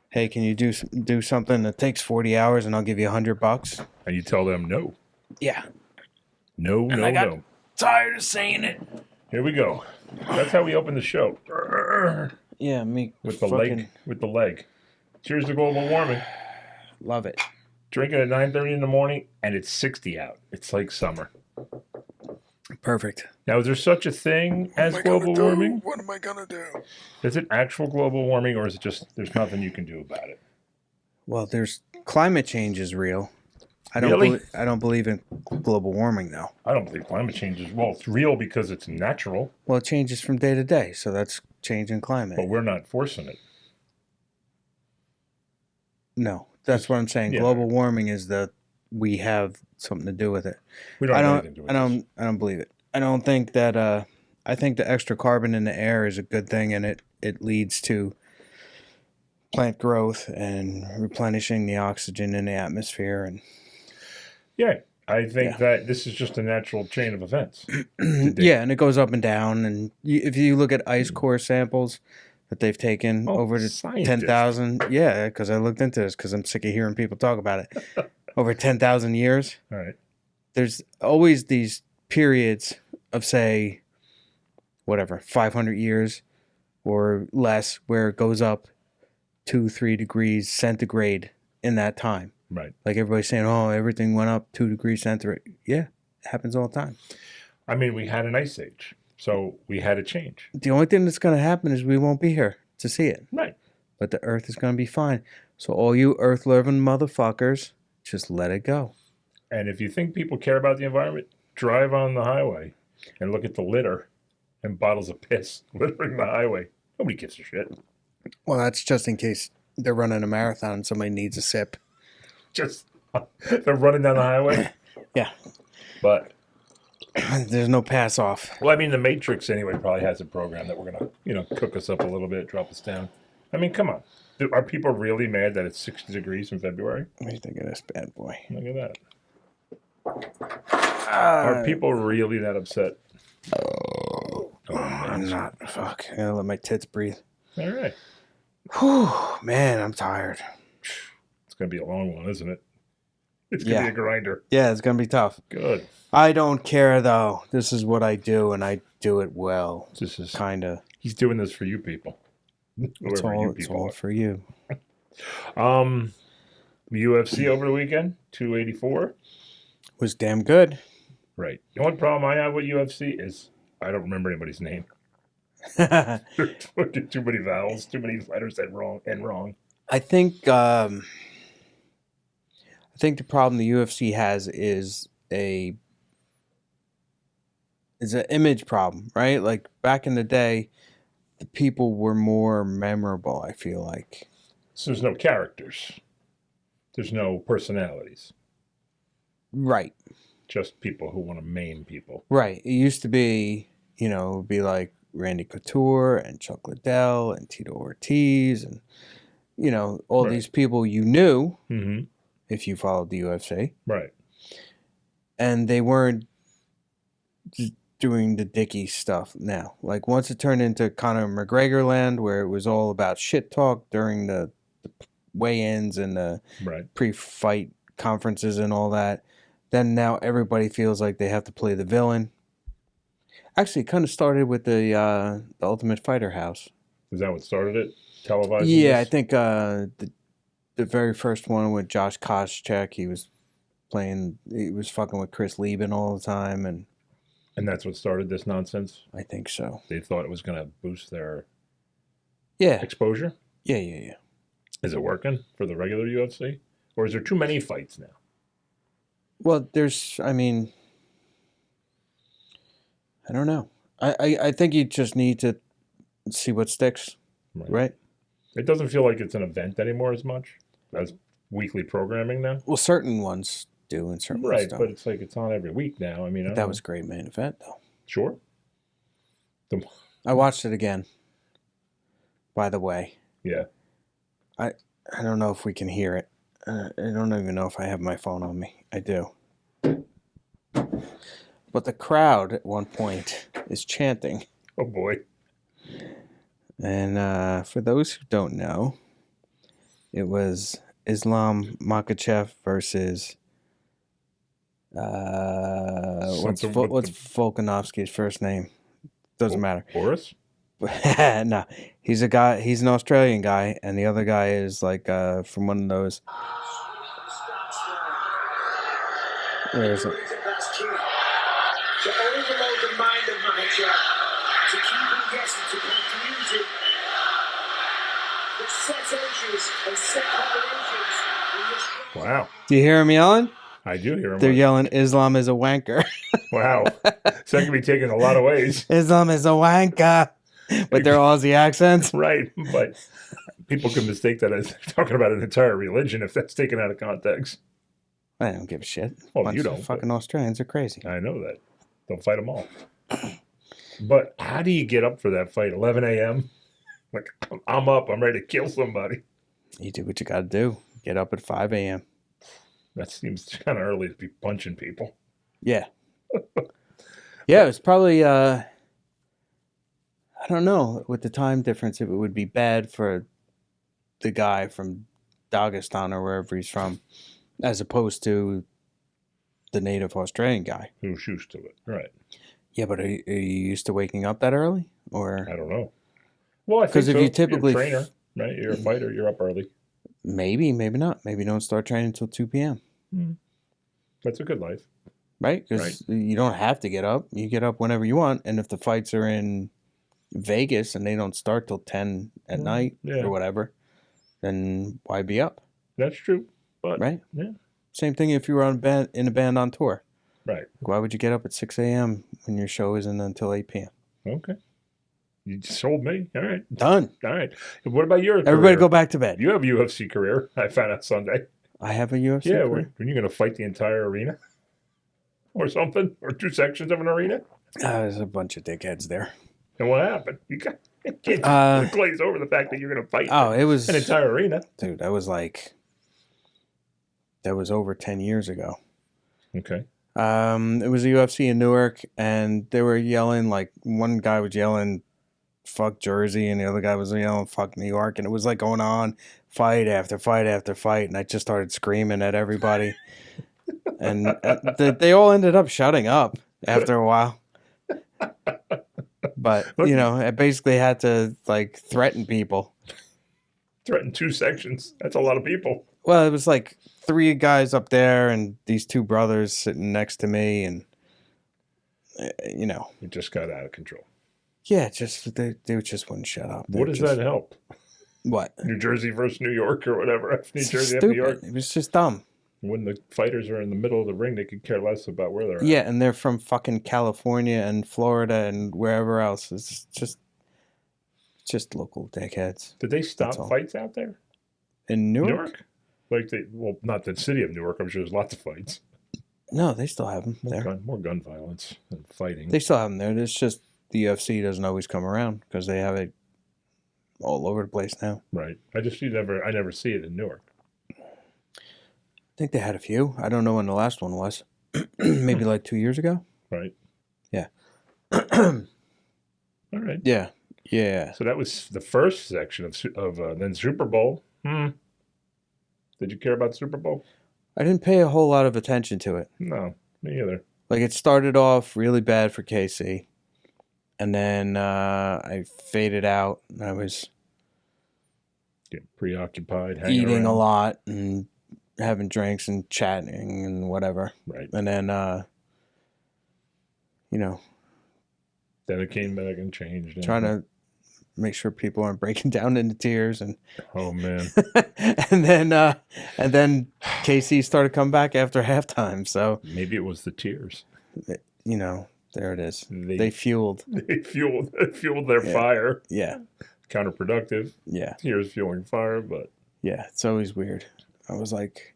hey, can you do something that takes 40 hours and I'll give you $100? And you tell them no. Yeah. No, And no, I got no. tired of saying it. Here we go. That's how we open the show. Yeah, me With the leg. Cheers to global warming. Love it. Drinking at 9:30 in the morning, and it's 60 out. It's like summer. Perfect. Now, is there such a thing as global warming? What am I gonna do? Is it actual global warming, or is it just there's nothing you can do about it? Well, there's climate change is real. I don't believe in global warming though. I don't believe climate change is it's real because it's natural. Well, it changes from day to day, so that's change in climate. But we're not forcing it. No, that's what I'm saying. Yeah. Global warming is that we have something to do with it. We don't have anything to do with it. I don't believe it. I don't think that. I think the extra carbon in the air is a good thing, and it leads to plant growth and replenishing the oxygen in the atmosphere. And yeah, I think that this is just a natural chain of events. Yeah, and it goes up and down. And if you look at ice core samples that they've taken over to 10,000, yeah, because I looked into this because I'm sick of hearing people talk about it. Over 10,000 years. All right. There's always these periods of, say, whatever, 500 years or less where it goes up 2-3 degrees centigrade in that time. Right. Like everybody's saying, oh, everything went up 2 degrees centigrade. Yeah, it happens all the time. I mean, we had an ice age, so we had a change. The only thing that's going to happen is we won't be here to see it. Right. But the earth is going to be fine. So all you earth-loving motherfuckers, just let it go. And if you think people care about the environment, drive on the highway and look at the litter and bottles of piss littering the highway. Nobody gives a shit. Well, that's just in case they're running a marathon and somebody needs a sip. Just they're running down the highway. Yeah. But there's no pass off. Well, I mean, the Matrix anyway probably has a program that we're gonna, cook us up a little bit, drop us down. I mean, come on. Are people really mad that it's 60 degrees in February? What do you think of this bad boy? Look at that. Are people really that upset? Oh, I'm not. Fuck. I gotta let my tits breathe. All right. Whew, man, I'm tired. It's going to be a long one, isn't it? It's going to be a grinder. Yeah, it's going to be tough. Good. I don't care, though. This is what I do, and I do it well. This is kind of. He's doing this for you people. It's all for you. UFC over the weekend, 284. Was damn good. Right. The only problem I have with UFC is I don't remember anybody's name. Too many vowels, too many letters and wrong. I think the problem the UFC has is an image problem, right? Like back in the day, the people were more memorable, I feel like. So there's no characters. There's no personalities. Right. Just people who want to maim people. Right. It used to be, it would be like Randy Couture and Chuck Liddell and Tito Ortiz and, all these people you knew if you followed the UFC. Right. And they weren't doing the dicky stuff now. Like once it turned into Conor McGregor land where it was all about shit talk during the weigh-ins and the pre-fight conferences and all that, then now everybody feels like they have to play the villain. Actually, it kind of started with the Ultimate Fighter house. Is that what started it? Televised? Yeah, I think the very first one with Josh Koscheck, he was fucking with Chris Lieben all the time. And that's what started this nonsense? I think so. They thought it was going to boost their exposure? Yeah. Is it working for the regular UFC? Or is there too many fights now? Well, I don't know. I think you just need to see what sticks, right? It doesn't feel like it's an event anymore as much as weekly programming now. Well, certain ones do and certain ones don't. But it's like it's on every week now. I mean, that was a great main event, though. Sure. I watched it again, by the way. Yeah. I don't know if we can hear it. I don't even know if I have my phone on me. I do. But the crowd at one point is chanting. Oh, boy. And for those who don't know, It was Islam Makhachev versus what's Volkanovski's first name? Doesn't matter. Boris? No, he's a guy. He's an Australian guy, and the other guy is like from one of those. Where is it? To overload the mind of Makhachev, to keep him guessing, to confuse it. It sets edges and set combinations. Wow. Do you hear him yelling? I do hear him. They're yelling, Islam is a wanker. Wow. So that can be taken a lot of ways. Islam is a wanker. With their Aussie accents. Right. But people can mistake that as talking about an entire religion if that's taken out of context. I don't give a shit. Well, you don't. Fucking Australians are crazy. I know that. Don't fight them all. But how do you get up for that fight? 11 a.m.? Like, I'm up. I'm ready to kill somebody. You do what you got to do. Get up at 5 a.m. That seems kind of early to be punching people. Yeah. Yeah, it's probably, I don't know, with the time difference, if it would be bad for the guy from Dagestan or wherever he's from, as opposed to the native Australian guy. Who's used to it. Right. Yeah, but are you used to waking up that early? Or I don't know. Well, I think because if so. you typically You're a trainer, right? You're a fighter. You're up early. Maybe not. Maybe don't start training until 2 p.m. That's a good life. Right? Because you don't have to get up. You get up whenever you want. And if the fights are in Vegas and they don't start till 10 at night or whatever, then why be up? That's true. But, right? Yeah. Same thing if you were in a band on tour. Right. Why would you get up at 6 a.m. when your show isn't until 8 p.m.? Okay. You just sold me. All right. Done. All right. What about your Everybody career? go back to bed. You have a UFC career. I found out Sunday. I have a UFC career? When you're going to fight the entire arena or something? Or 2 sections of an arena? There's a bunch of dickheads there. And what happened? You can't glaze over the fact that you're going to fight it was an entire arena. Dude, that was over 10 years ago. Okay. It was a UFC in Newark, and they were yelling, like, one guy was yelling, fuck Jersey, and the other guy was yelling, fuck New York, and it was like going on fight after fight after fight, and I just started screaming at everybody. And they all ended up shutting up after a while. But, I basically had to, like, threaten people. Threaten 2 sections. That's a lot of people. Well, it was like 3 guys up there and these 2 brothers sitting next to me, and, It just got out of control. Yeah, they just wouldn't shut up. What does that help? What? New Jersey versus New York or whatever. New Jersey stupid. and New York. It was just dumb. When the fighters are in the middle of the ring, they could care less about where they're at. Yeah, and they're from fucking California and Florida and wherever else. It's just local dickheads. Did they stop fights out there? In Newark? Not the city of Newark. I'm sure there's lots of fights. No, they still have them More gun violence and fighting. They still have them there. It's just the UFC doesn't always come around because they have it all over the place now. Right. I never see it in Newark. I think they had a few. I don't know when the last one was. Maybe like 2 years ago. Right. Yeah. All right. Yeah. Yeah. So that was the first section of then Super Bowl. Did you care about the Super Bowl? I didn't pay a whole lot of attention to it. No, me either. Like, it started off really bad for KC. And then I faded out. I was getting preoccupied, eating a lot and having drinks and chatting and whatever. Right. And then, then it came back and changed. Trying to make sure people aren't breaking down into tears. And oh, man. and then KC started coming back after halftime. So maybe it was the tears. There it is. They fueled. They fueled their fire. Yeah. Counterproductive. Yeah. Tears fueling fire, but. Yeah, it's always weird. I was like,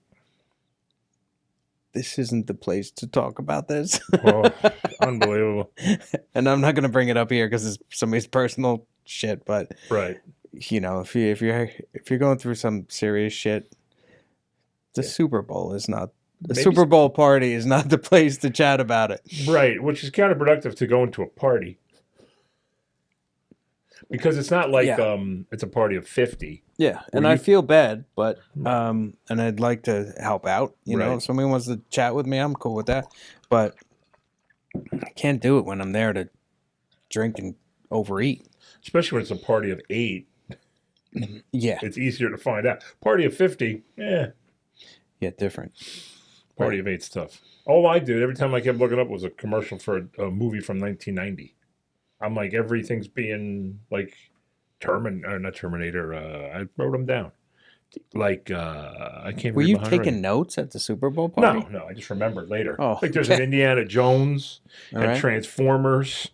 this isn't the place to talk about this. Oh, unbelievable. And I'm not going to bring it up here because it's somebody's personal shit, but right. If you're going through some serious shit, the Super Bowl is not. The Super Bowl party is not the place to chat about it. Right, which is counterproductive to go into a party. Because it's not like Yeah. it's a party of 50. Yeah, and Were I you- feel bad, but and I'd like to help out. You know, Right. if somebody wants to chat with me, I'm cool with that. But I can't do it when I'm there to drink and overeat. Especially when it's a party of 8. Yeah, It's easier to find out. Party of 50, yeah, different. party of 8's tough. All I did every time I kept looking up was a commercial for a movie from 1990. I'm like, everything's being like not Terminator. I wrote them down. Like I can't. Were read you my taking handwriting. notes at the Super Bowl party? No, I just remembered later. Oh, Like there's an Indiana Jones All and right. Transformers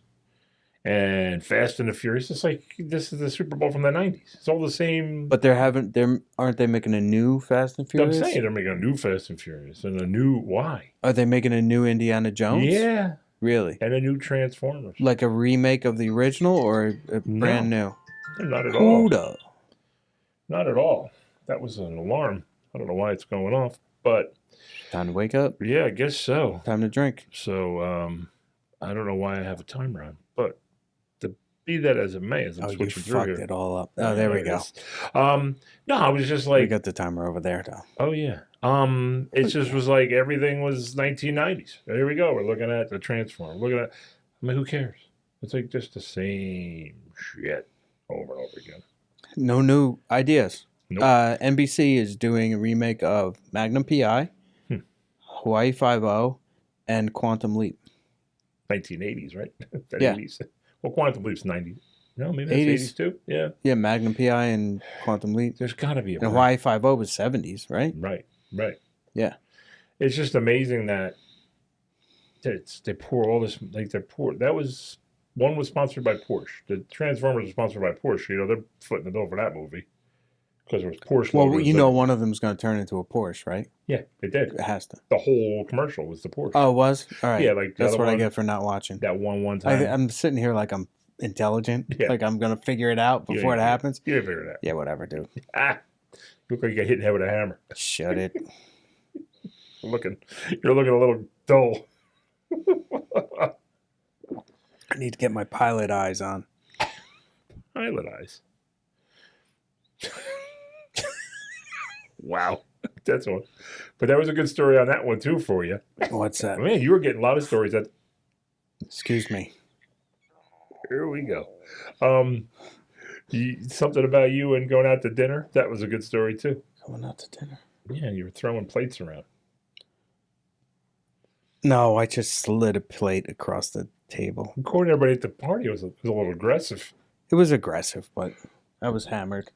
and Fast and the Furious. It's like this is the Super Bowl from the 90s. It's all the same. But aren't they making a new Fast and I'm Furious? saying they're making a new Fast and Furious and a new why? Are they making a new Indiana Jones? Yeah, Really? and a new Transformers. Like a remake of the original or a brand new? Not at all. Huda. Not at all. That was an alarm. I don't know why it's going off, but Time to wake up. yeah, I guess so. Time to drink. So I don't know why I have a timer on, but to be that as it may, as I'm Oh, you switching through fucked here. it all up. Oh, there we it go. is. No, I was just We like, got the timer over there, though. oh yeah. It just was like everything was 1990s. Here we go. We're looking at the Transform. Looking at, I mean, who cares? It's like just the same shit over and over again. No new ideas. Nope. NBC is doing a remake of Magnum PI, Hawaii Five-0, and Quantum Leap. 1980s, right? That Yeah. 80s. Well, Quantum Leap's 90s. No, maybe that's 80s too. Yeah. Yeah, Magnum PI and Quantum Leap. There's got to be a And Hawaii Five-0 was 70s, right? Right. Yeah. It's just amazing that they pour all this, like one was sponsored by Porsche. The Transformers was sponsored by Porsche. You know, they're footing the bill for that movie because it was Porsche. Well, logos you know, everywhere. one of them's going to turn into a Porsche, right? Yeah, it did. It has to. The whole commercial was the Porsche. Oh, it was? All right. Yeah, like the that's other what I one- get for not watching. That one time. I'm sitting here like I'm intelligent. Yeah. Like I'm going to figure it out before it happens. You didn't figure it out. Yeah, whatever, dude. You look like you got hit in the head with a hammer. Shut it. You're looking a little dull. I need to get my pilot eyes on. Pilot eyes. Wow. That's one. But that was a good story on that one too for you. What's that? Man, you were getting a lot of stories that Excuse me. here we go. Something about you and going out to dinner. That was a good story too. Going out to dinner. Yeah, you were throwing plates around. No, I just slid a plate across the table. According to everybody at the party, it was a little aggressive. It was aggressive, but I was hammered.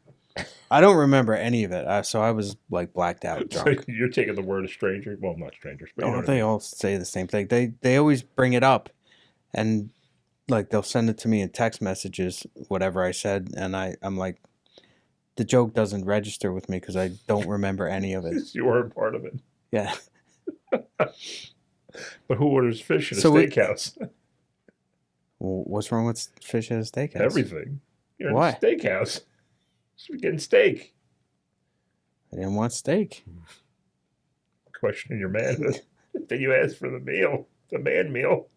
I don't remember any of it, so I was like blacked out So drunk. you're taking the word of stranger. Well, not strangers, but you know Oh, what I they mean. all say the same thing. They always bring it up, and like they'll send it to me in text messages, whatever I said, and I'm like, the joke doesn't register with me because I don't remember any of it. You weren't part of it. Yeah. But who orders fish at a So steakhouse? Well, what's wrong with fish at a steakhouse? Everything. You're Why? in a steakhouse. You're getting steak. I didn't want steak. Questioning your man. Then you asked for the meal, the man meal.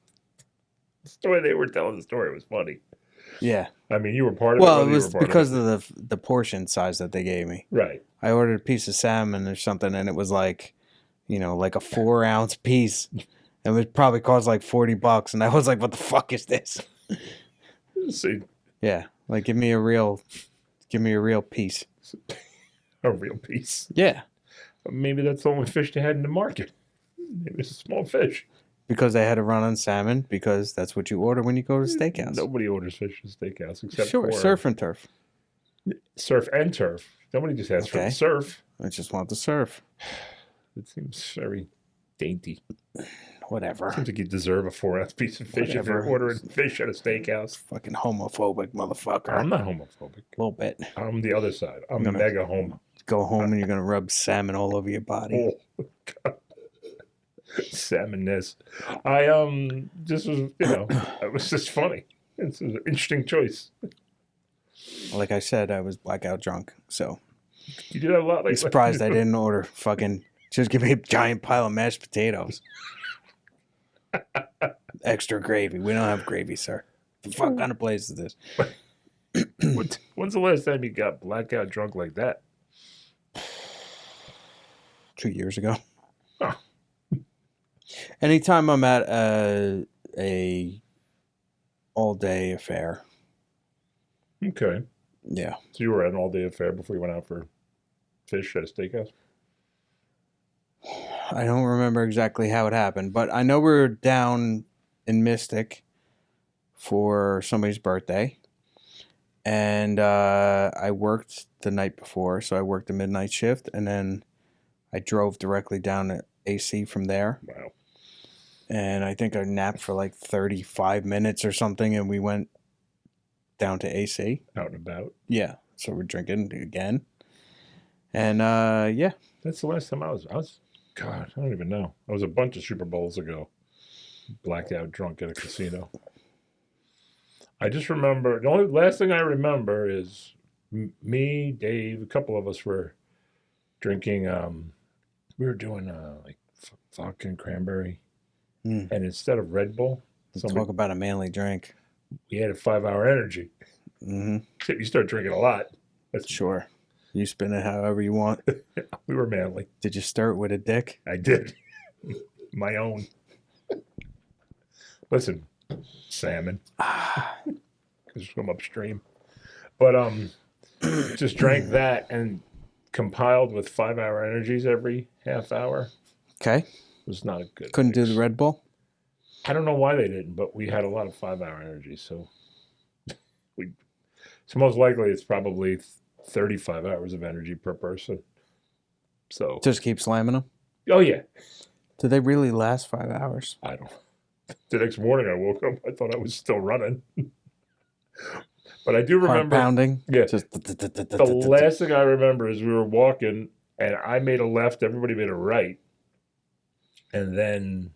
The story they were telling the story was funny. Yeah. I mean, you were part of it. Well, it whether you was were part because of of the portion size that they gave me. Right. I ordered a piece of salmon or something, and it was like, you know, like a 4-ounce piece. It would probably cost like $40, and I was like, "What the fuck is this?" See, Yeah, like give me a real piece. a real piece. Yeah, Maybe that's the only fish they had in the market. Maybe it's a small fish. because they had to run on salmon, because that's what you order when you go to a steakhouse. Nobody orders fish at a steakhouse except Sure, for surf and turf. surf and turf. Nobody just asks for the Okay. surf. I just want the surf. It seems very dainty. Whatever. Seems like you deserve a 4-ounce piece of fish if Whatever. you're ordering fish at a steakhouse. Fucking homophobic motherfucker. I'm not homophobic. A little bit. I'm the other side. I'm gonna- mega homo. Go home and you're gonna rub salmon all over your body. Oh, God. Salmonness. I this was it was just funny. It's an interesting choice. Like I said, I was blackout drunk, so You do that a lot. Like I'm surprised I didn't order fucking. Just give me a giant pile of mashed potatoes. Extra gravy. We don't have gravy, sir. The fuck kind of place is this? When's the last time you got blackout drunk like that? 2 years ago. Huh. Anytime I'm at a all-day affair. Okay. Yeah. So you were at an all-day affair before you went out for fish at a steakhouse? I don't remember exactly how it happened, but I know we were down in Mystic for somebody's birthday. And I worked the night before, so I worked the midnight shift, and then I drove directly down to AC from there. Wow. And I think I napped for like 35 minutes or something, and we went down to AC. Out and about. Yeah, so we're drinking again. And yeah. That's the last time I was, God, I don't even know. I was a bunch of Super Bowls ago. Blackout drunk at a casino. I just remember, the only last thing I remember is me, Dave, a couple of us were drinking, we were doing like vodka and cranberry. And instead of Red Bull, talk about a manly drink. We had a 5-hour energy. Mm-hmm. You start drinking a lot. That's sure. You spin it however you want. We were manly. Did you start with a dick? I did. My own. Listen, salmon. Because from upstream. But just drank that and compiled with 5-hour energies every half hour. Okay. It was not a good Couldn't mix. do the Red Bull? I don't know why they didn't, but we had a lot of 5-hour energies. So most likely it's probably 35 hours of energy per person. So just keep slamming them? Oh, yeah. Do they really last 5 hours? I don't. The next morning I woke up, I thought I was still running. But I do remember. Heart pounding? Yeah. Just the last thing I remember is we were walking and I made a left, everybody made a right. And then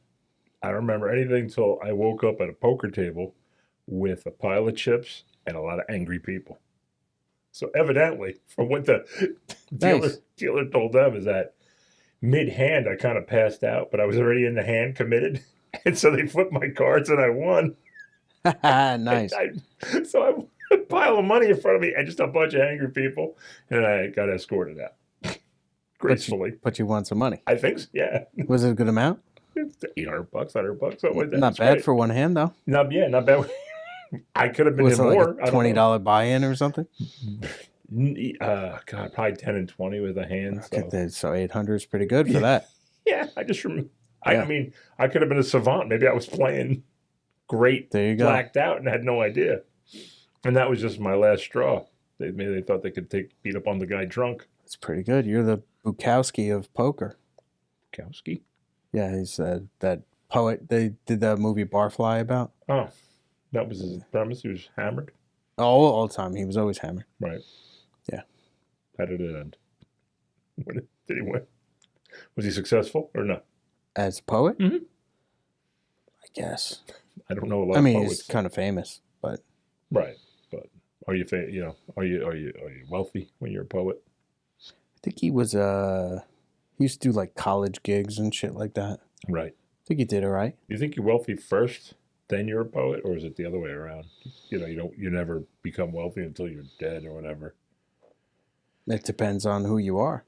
I don't remember anything until I woke up at a poker table with a pile of chips and a lot of angry people. So evidently, from what the dealer told them, is that mid-hand I kind of passed out, but I was already in the hand committed. And so they flipped my cards and I won. Nice. So a pile of money in front of me and just a bunch of angry people. And I got escorted out. Gracefully. But you won some money. I think so, yeah. Was it a good amount? $800, $100, something like that. Not bad for one hand, though. Not bad. I could have been Was in it more. like a $20 buy-in or something? God, probably 10 and 20 with a hand. So 800 is pretty good for that. Yeah, I just remember. I mean, I could have been a savant. Maybe I was playing great, there you go. Blacked out and had no idea. And that was just my last straw. Maybe they thought they could beat up on the guy drunk. That's pretty good. You're the Bukowski of poker. Bukowski? Yeah, he's that poet they did that movie Barfly about. Oh, that was his premise. He was hammered? Oh, all the time. He was always hammered. Right. Yeah. How did it end? Did he win? Was he successful or no? As a poet? Mm-hmm. I guess. I don't know a lot of poets. He's kind of famous, but right. But are you are you wealthy when you're a poet? I think he was he used to do like college gigs and shit like that. Right. I think he did all right. Do you think you're wealthy first, then you're a poet, or is it the other way around? You never become wealthy until you're dead or whatever. It depends on who you are.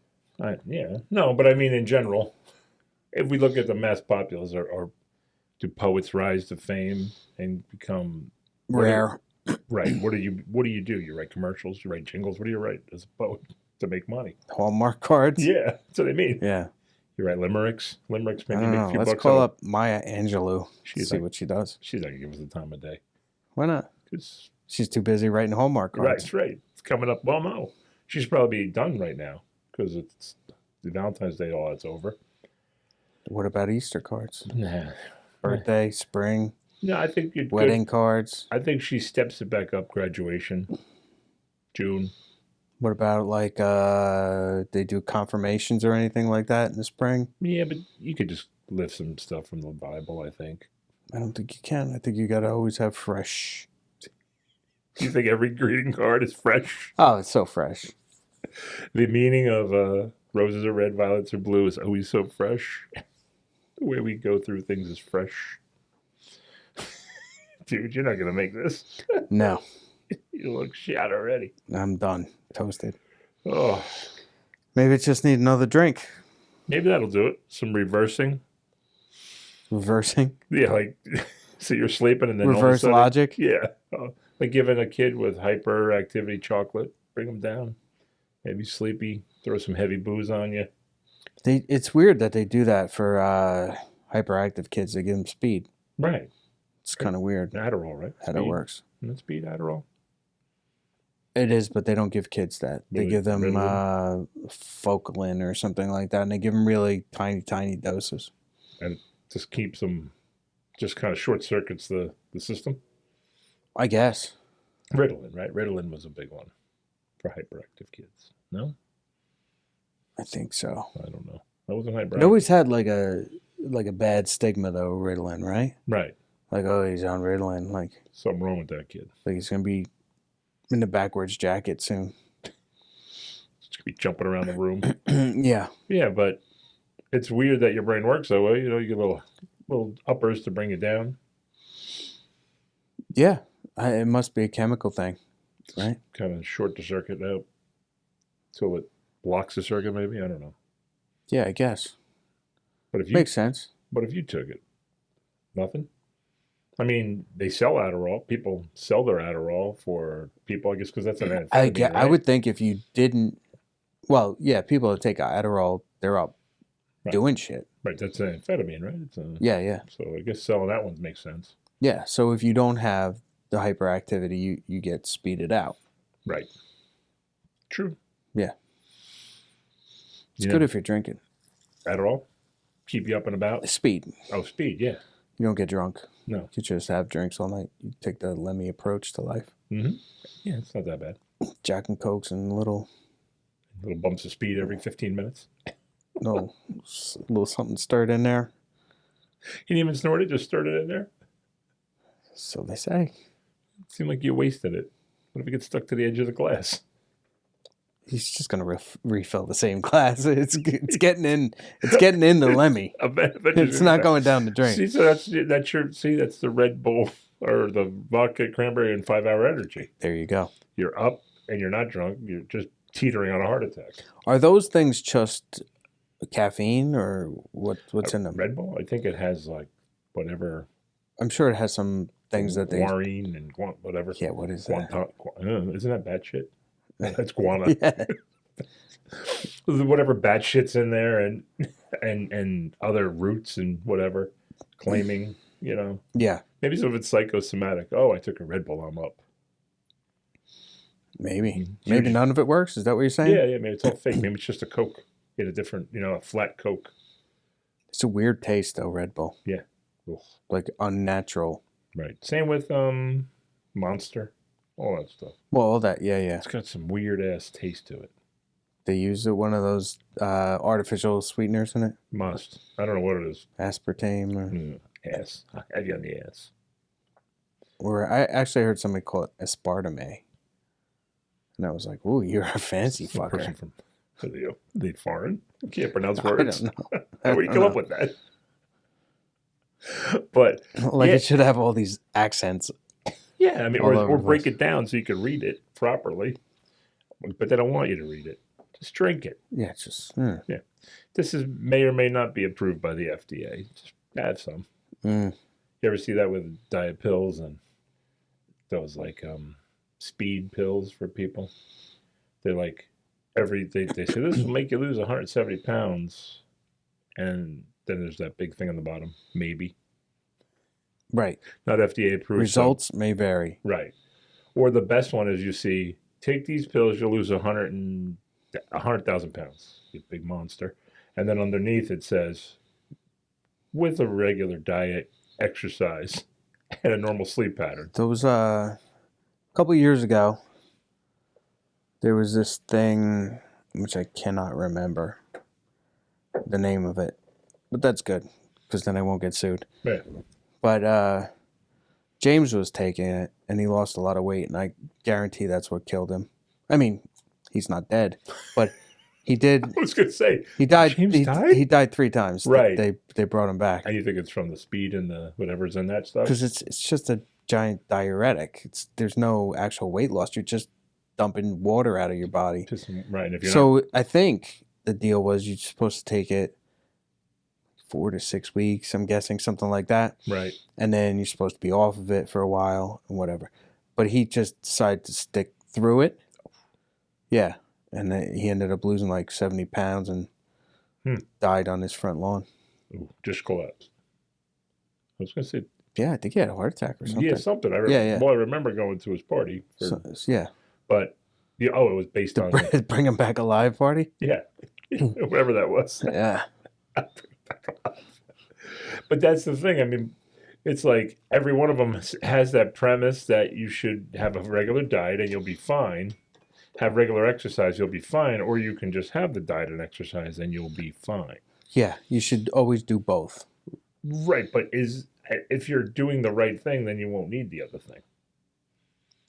Yeah. No, but I mean in general, if we look at the mass populace, or do poets rise to fame and become rare? Right. What do you do? You write commercials, you write jingles. What do you write as a poet to make money? Hallmark cards? Yeah, that's what I mean. Yeah. You write limericks. Limericks maybe I don't make know. a few Let's bucks. call up Maya Angelou. See like, what she does. She's not gonna give us the time of day. Why not? Because she's too busy writing Hallmark cards. Right, that's right. It's coming up. Well, no, she's probably done right now because it's the Valentine's Day. All that's over. What about Easter cards? Nah. Birthday, spring. No, I think you're wedding cards. I think she steps it back up. Graduation, June. What about like they do confirmations or anything like that in the spring? Yeah, but you could just lift some stuff from the Bible, I think. I don't think you can. I think you got to always have fresh. You think every greeting card is fresh? Oh, it's so fresh. The meaning of roses are red, violets are blue is always so fresh. The way we go through things is fresh. Dude, you're not going to make this. No. You look shot already. I'm done. Toasted. Oh, Maybe it just need another drink. maybe that'll do it. Some reversing. Reversing. Yeah, like so you're sleeping and then all of a Reverse sudden, logic. Yeah, like giving a kid with hyperactivity chocolate, bring them down. Maybe sleepy, throw some heavy booze on you. It's weird that they do that for hyperactive kids. They give them speed. Right. It's kind of weird Adderall, right? how that works. Isn't it speed Adderall? It is, but they don't give kids that. They Really? give them Ritalin? Focalin or something like that, and they give them really tiny doses. And it just keeps them, just kind of short circuits the system. I guess. Ritalin, right? Ritalin was a big one for hyperactive kids. No? I think so. I don't know. I wasn't hyperactive. It always had like a bad stigma though, Ritalin, right? Right. Like, oh, he's on Ritalin. Like Something wrong with that kid. he's gonna be in the backwards jacket soon. Just be jumping around the room. Yeah. Yeah, but it's weird that your brain works that way. You know, you get little uppers to bring you down. Yeah. It must be a chemical thing, right? Kind of short the circuit out till it blocks the circuit. Maybe I don't know. Yeah, I guess. But if you Makes sense. But if you took it, nothing. I mean, they sell Adderall. People sell their Adderall for people, I guess, because that's an amphetamine, I would think if you didn't, well, yeah, people that take Adderall, they're out doing shit. Right, that's an amphetamine, right? It's Yeah. So I guess selling that one makes sense. Yeah, so if you don't have the hyperactivity, you get speeded out. Right. True. Yeah. It's good if you're drinking. Adderall? Keep you up and about? Speed. Oh, speed, yeah. You don't get drunk. No. You just have drinks all night. You take the Lemmy approach to life. Mm-hmm. Yeah, it's not that bad. Jack and Cokes and little bumps of speed every 15 minutes. little something stirred in there. You didn't even snort it, just stirred it in there? So they say. It seemed like you wasted it. What if it gets stuck to the edge of the glass? He's just gonna refill the same glass. It's getting in. It's getting in the Lemmy. It's not going down the drain. See, so that's the Red Bull or the vodka, cranberry, and 5 Hour Energy. There you go. You're up and you're not drunk. You're just teetering on a heart attack. Are those things just caffeine or what's in them? Red Bull, I think it has like whatever. I'm sure it has some things that they guarine and whatever. Yeah, what is that? Isn't that bad shit? That's guana. Yeah. Whatever bad shit's in there and other roots and whatever claiming, you know. Yeah. Maybe some of it's psychosomatic. Oh, I took a Red Bull, I'm up. Maybe none of it works. Is that what you're saying? Yeah. Maybe it's all fake. Maybe it's just a Coke. Get a different, a flat Coke. It's a weird taste though, Red Bull. Yeah. Ugh. Like unnatural. Right. Same with Monster. All that stuff. Well, all that, yeah. It's got some weird ass taste to it. They use one of those artificial sweeteners in it. Must. I don't know what it is. Aspartame or ass. I have you on the ass. Or I actually heard somebody call it aspartame, and I was like, "Ooh, you're a fancy fucker." Person from the foreign. You can't pronounce words. I don't know. How would you come up with that? But it should have all these accents. Yeah, I mean, or break it down so you can read it properly. But they don't want you to read it. Just drink it. Yeah, just yeah. This may or may not be approved by the FDA. Just have some. You ever see that with diet pills and those like speed pills for people? They're like they say this will make you lose 170 pounds, and then there's that big thing on the bottom, maybe. Right. Not FDA approved. Results may vary. Right. Or the best one is you see, take these pills, you'll lose 100,000 pounds. You big monster. And then underneath it says, with a regular diet, exercise, and a normal sleep pattern. Those a couple years ago, there was this thing which I cannot remember the name of it, but that's good because then I won't get sued. Yeah. But James was taking it, and he lost a lot of weight, and I guarantee that's what killed him. I mean, he's not dead, but he did. I was going to say, he died. James died? He died 3 times. Right. They brought him back. And you think it's from the speed and the whatever's in that stuff? Because it's just a giant diuretic. There's no actual weight loss. You're just dumping water out of your body. Right. And if you're So I think the deal was you're supposed to take it 4 to 6 weeks, I'm guessing, something like that. right. And then you're supposed to be off of it for a while and whatever. But he just decided to stick through it. Yeah. And then he ended up losing like 70 pounds and died on his front lawn. Ooh, just collapsed. I was going to say. Yeah, I think he had a heart attack or something. Yeah, something. Well, I remember going to his party. Yeah. But, it was based on. Bring him back alive party? Yeah. Whatever that was. Yeah. But that's the thing. I mean, it's like every one of them has that premise that you should have a regular diet and you'll be fine. Have regular exercise, you'll be fine. Or you can just have the diet and exercise and you'll be fine. Yeah, you should always do both. Right, but if you're doing the right thing, then you won't need the other thing.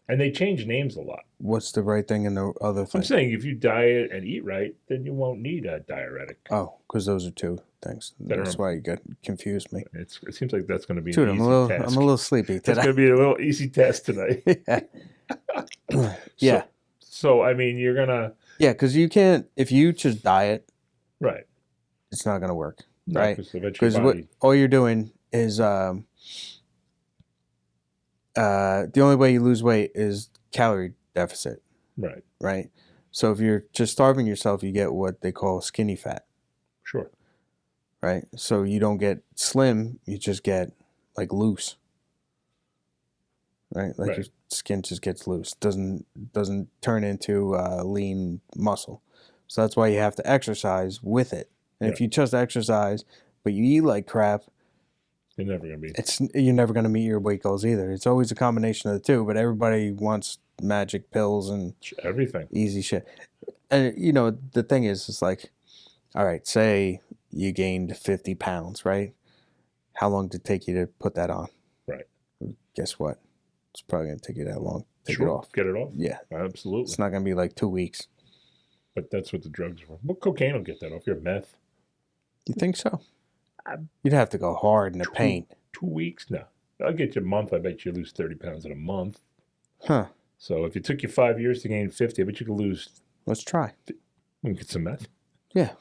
And they change names a lot. What's the right thing and the other thing? I'm saying if you diet and eat right, then you won't need a diuretic. Oh, because those are two things. That's why you got confused me. It seems like that's going to be Dude, an I'm easy task. a little sleepy today. It's going to be a little easy test tonight. Yeah. So, I mean, you're going to... Yeah, because you can't... If you just diet... Right. It's not going to work. No, right? Because all you're doing is... the only way you lose weight is calorie deficit. Right. Right? So if you're just starving yourself, you get what they call skinny fat. Sure. Right? So you don't get slim, you just get like loose. Right? Like your skin just gets loose. Doesn't turn into lean muscle. So that's why you have to exercise with it. And if you just exercise, but you eat like crap, you're never gonna be. You're never gonna meet your weight goals either. It's always a combination of the two. But everybody wants magic pills and everything, easy shit. And the thing is, it's like, all right, say you gained 50 pounds, right? How long did it take you to put that on? Right. Guess what? It's probably gonna take you that long. Take it off. Get it off. Yeah, absolutely. It's not gonna be like 2 weeks. But that's what the drugs are. Well, cocaine will get that off. Your meth. You think so? You'd have to go hard in the paint. 2 weeks? No. I'll get you a month. I bet you lose 30 pounds in a month. Huh. So if it took you 5 years to gain 50, I bet you could lose. Let's try. We can get some meth. Yeah.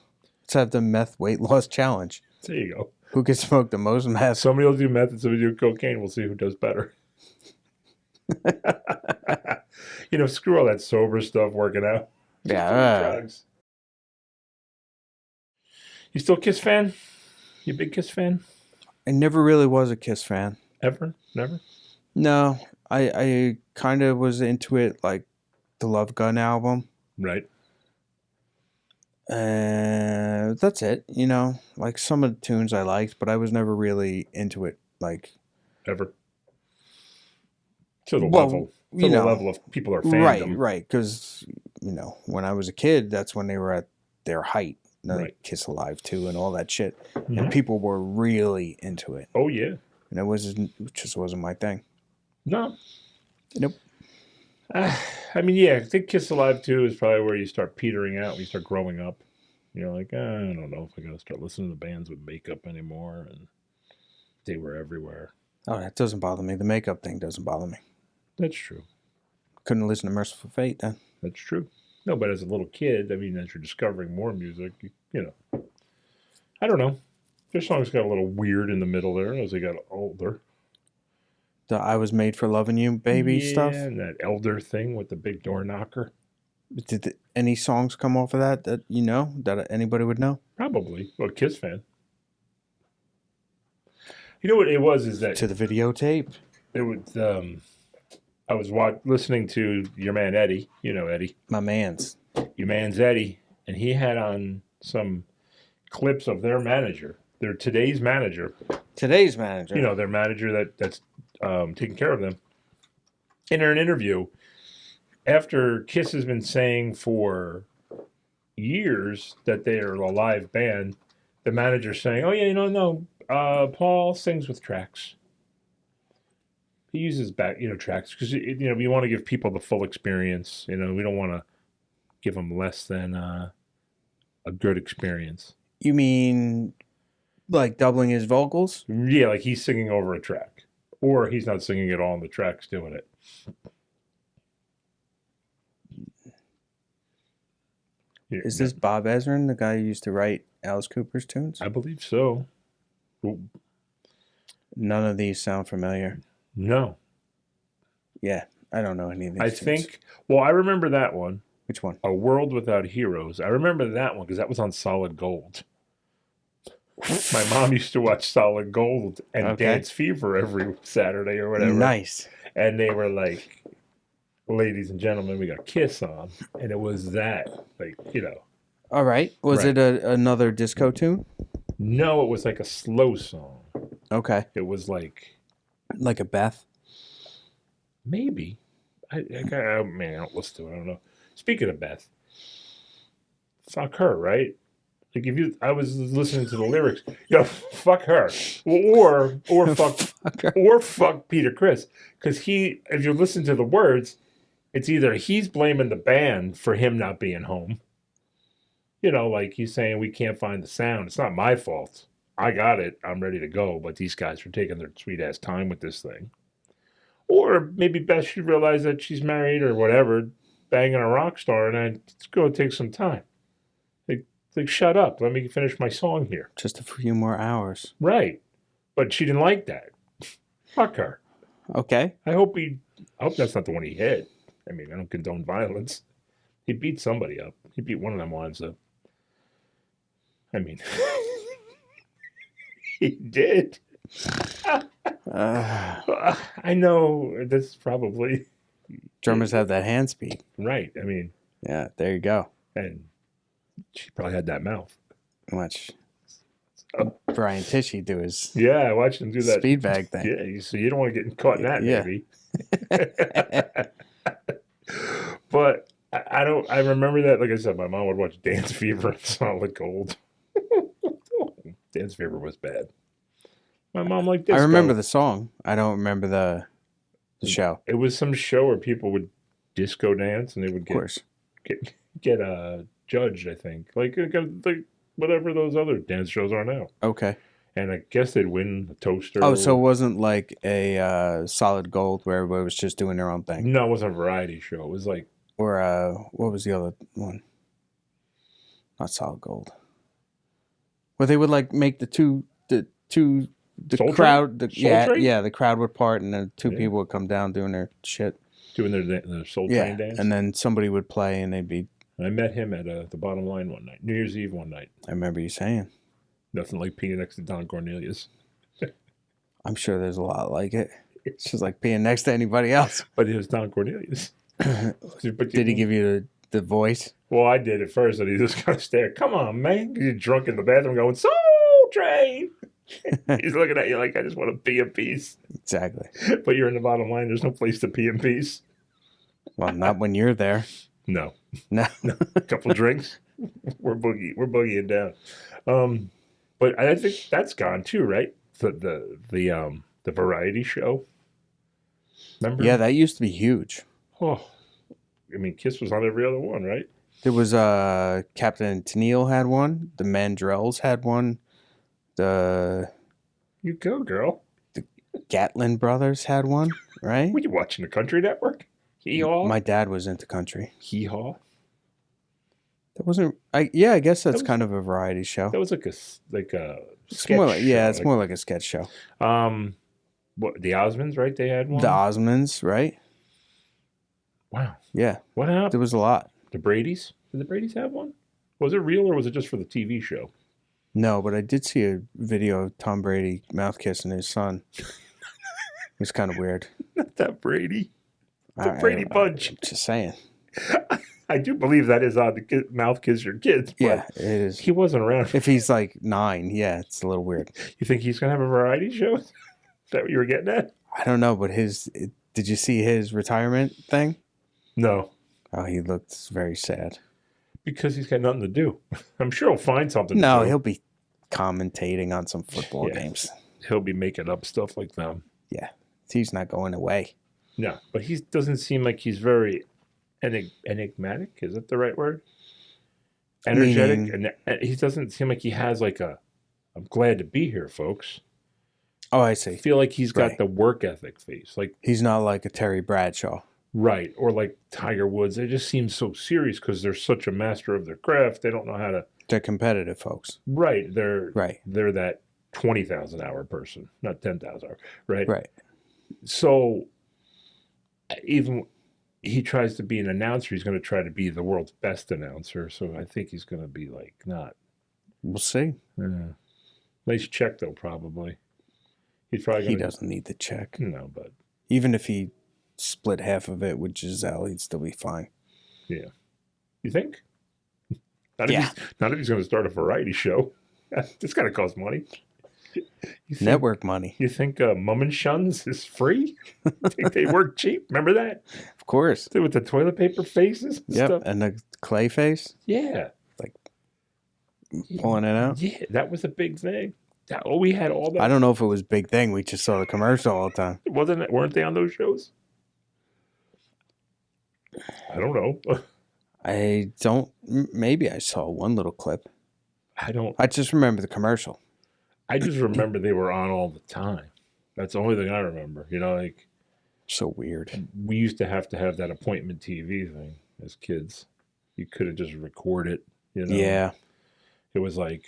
Let's have the meth weight loss challenge. There you go. Who can smoke the most meth? Somebody will do meth and somebody will do cocaine. We'll see who does better. Screw all that sober stuff working out. Yeah. Drugs. You still Kiss fan? You a big Kiss fan? I never really was a Kiss fan. Ever? Never? No. I kind of was into it like the Love Gun album. Right. That's it. Like some of the tunes I liked, but I was never really into it like ever. To the level. To the level of people are fandom. Right. Because, when I was a kid, that's when they were at their height. Kiss Alive 2 and all that shit. Mm-hmm. And people were really into it. Oh, yeah. And it just wasn't my thing. No. Nope. I think Kiss Alive 2 is probably where you start petering out when you start growing up. You're like, I don't know if I got to start listening to bands with makeup anymore. And they were everywhere. Oh, that doesn't bother me. The makeup thing doesn't bother me. That's true. Couldn't listen to Merciful Fate then. That's true. No, but as a little kid, as you're discovering more music, I don't know. Their songs got a little weird in the middle there as they got older. The I Was Made for Loving You baby stuff? Yeah, and that elder thing with the big door knocker. Did any songs come off of that that anybody would know? Probably. Well, Kiss fan. You know what it was is that... To the videotape? It was... I was listening to your man Eddie. You know Eddie. My man's. Your man's Eddie. And he had on some clips of their manager. Their today's manager. Today's manager. Their manager that's taking care of them. In an interview, after Kiss has been saying for years that they are a live band, the manager's saying, oh, yeah, no. Paul sings with tracks. He uses tracks because we want to give people the full experience. We don't want to give them less than a good experience. You mean like doubling his vocals? Yeah, like he's singing over a track, Or he's not singing it all on the tracks doing it. Is this Bob Ezrin, the guy who used to write Alice Cooper's tunes? I believe so. None of these sound familiar. No. Yeah, I don't know any of these I tunes. think, well, I remember that one. Which one? A World Without Heroes. I remember that one because that was on Solid Gold. My mom used to watch Solid Gold and Dance Fever every Saturday or whatever. Nice. And they were like, ladies and gentlemen, we got Kiss on. And it was that, like, you know. All right. Was it another disco tune? No, it was like a slow song. Okay. It was like a Beth? Maybe. I don't listen to it. I don't know. Speaking of Beth, fuck her, right? Like I was listening to the lyrics, fuck her, or fuck her. Or fuck Peter Criss, because if you listen to the words, it's either he's blaming the band for him not being home, like he's saying we can't find the sound. It's not my fault. I got it. I'm ready to go, but these guys are taking their sweet ass time with this thing. Or maybe Beth should realize that she's married or whatever, banging a rock star, and it's going to take some time. Like, shut up. Let me finish my song here. Just a few more hours. Right. But she didn't like that. Fuck her. Okay. I hope that's not the one he hit. I mean, I don't condone violence. He beat somebody up. He beat one of them wives up. I mean, he did. I know that's probably... Drummers have that hand speed. Right. I mean... Yeah, there you go. And she probably had that mouth. Much. Brian Tishy do his... Yeah, I watched him do that. Speed bag thing. Yeah, so you don't want to get caught in that, maybe. But I remember that, like I said, my mom would watch Dance Fever and Solid Gold. Dance Fever was bad. My mom liked disco. I remember the song. I don't remember the show. It was some show where people would disco dance and they would get judged, I think. Like whatever those other dance shows are now. Okay. And I guess they'd win a toaster. Oh, so it wasn't like a Solid Gold where everybody was just doing their own thing? No, it wasn't a variety show. It was like... Or what was the other one? Not Solid Gold. Where they would like make the Soul crowd... Train? The crowd would part and the two people would come down doing their shit. Doing their Soul Train dance? And then somebody would play and they'd be... I met him at the Bottom Line one night. New Year's Eve one night. I remember you saying. Nothing like peeing next to Don Cornelius. I'm sure there's a lot like it. It's just like peeing next to anybody else. But it was Don Cornelius. Did he give you the voice? Well, I did at first, and he just kind of stared. Come on, man. You're drunk in the bathroom going, Soul Train. He's looking at you like, I just want to pee in peace. Exactly. But you're in the Bottom Line. There's no place to pee in peace. Well, not when you're there. No. No. A couple drinks. We're boogieing down. But I think that's gone too, right? The variety show. Remember? Yeah, that used to be huge. Oh, I mean, Kiss was on every other one, right? There was Captain Tennille had one. The Mandrells had one. You go, girl. The Gatlin brothers had one, right? Were you watching the Country Network? Hee-haw? My dad was into country. Hee-haw? That wasn't... I guess that's kind of a variety show. That was like a sketch it's more like a sketch show. What, the Osmonds, right? They had one? The Osmonds, right? Wow. Yeah. What happened? There was a lot. The Bradys? Did the Bradys have one? Was it real or was it just for the TV show? No, but I did see a video of Tom Brady mouth kissing his son. It was kind of weird. Not that Brady. The Brady Bunch. I'm just saying. I do believe that is odd to mouth kiss your kids. But yeah, it is. He wasn't around. If he's like 9, yeah, it's a little weird. You think he's going to have a variety show? Is that what you were getting at? I don't know, but did you see his retirement thing? No. Oh, he looked very sad. Because he's got nothing to do. I'm sure he'll find something No, to do. he'll be commentating on some football games. He'll be making up stuff like them. Yeah. He's not going away. No, but he doesn't seem like he's very enigmatic. Is that the right word? Energetic. And he doesn't seem like he has like I'm glad to be here, folks. Oh, I I see. feel like he's got Right. the work ethic face. Like, He's not like a Terry Bradshaw. right. Or like Tiger Woods. They just seem so serious because they're such a master of their craft. They don't know how to. They're competitive folks. Right. Right. They're that 20,000 hour person, not 10,000 hour. Right. Right. So even he tries to be an announcer, he's going to try to be the world's best announcer. So I think he's going to be like not. We'll see. Nice check though, probably. He's probably He going to. doesn't need the check. No, but Even if he split half of it with Giselle, he'd still be fine. yeah. You think? Yeah. Not if he's going to start a variety show. It's got to cost money. You think, Network money. You think Mum and Shuns is free? You think they work cheap? Remember that? Of course. With the toilet paper faces and Yep. stuff? And the clay face, Yeah. pulling it out. Yeah, that was a big thing. We had all that. I don't know if it was a big thing. We just saw the commercial all the time. Weren't they on those shows? I don't know. I don't. Maybe I saw one little clip. I don't. I just remember the commercial. I just remember they were on all the time. That's the only thing I remember. You know, like So weird. we used to have that appointment TV thing as kids. You could have just recorded it. You know. Yeah. It was like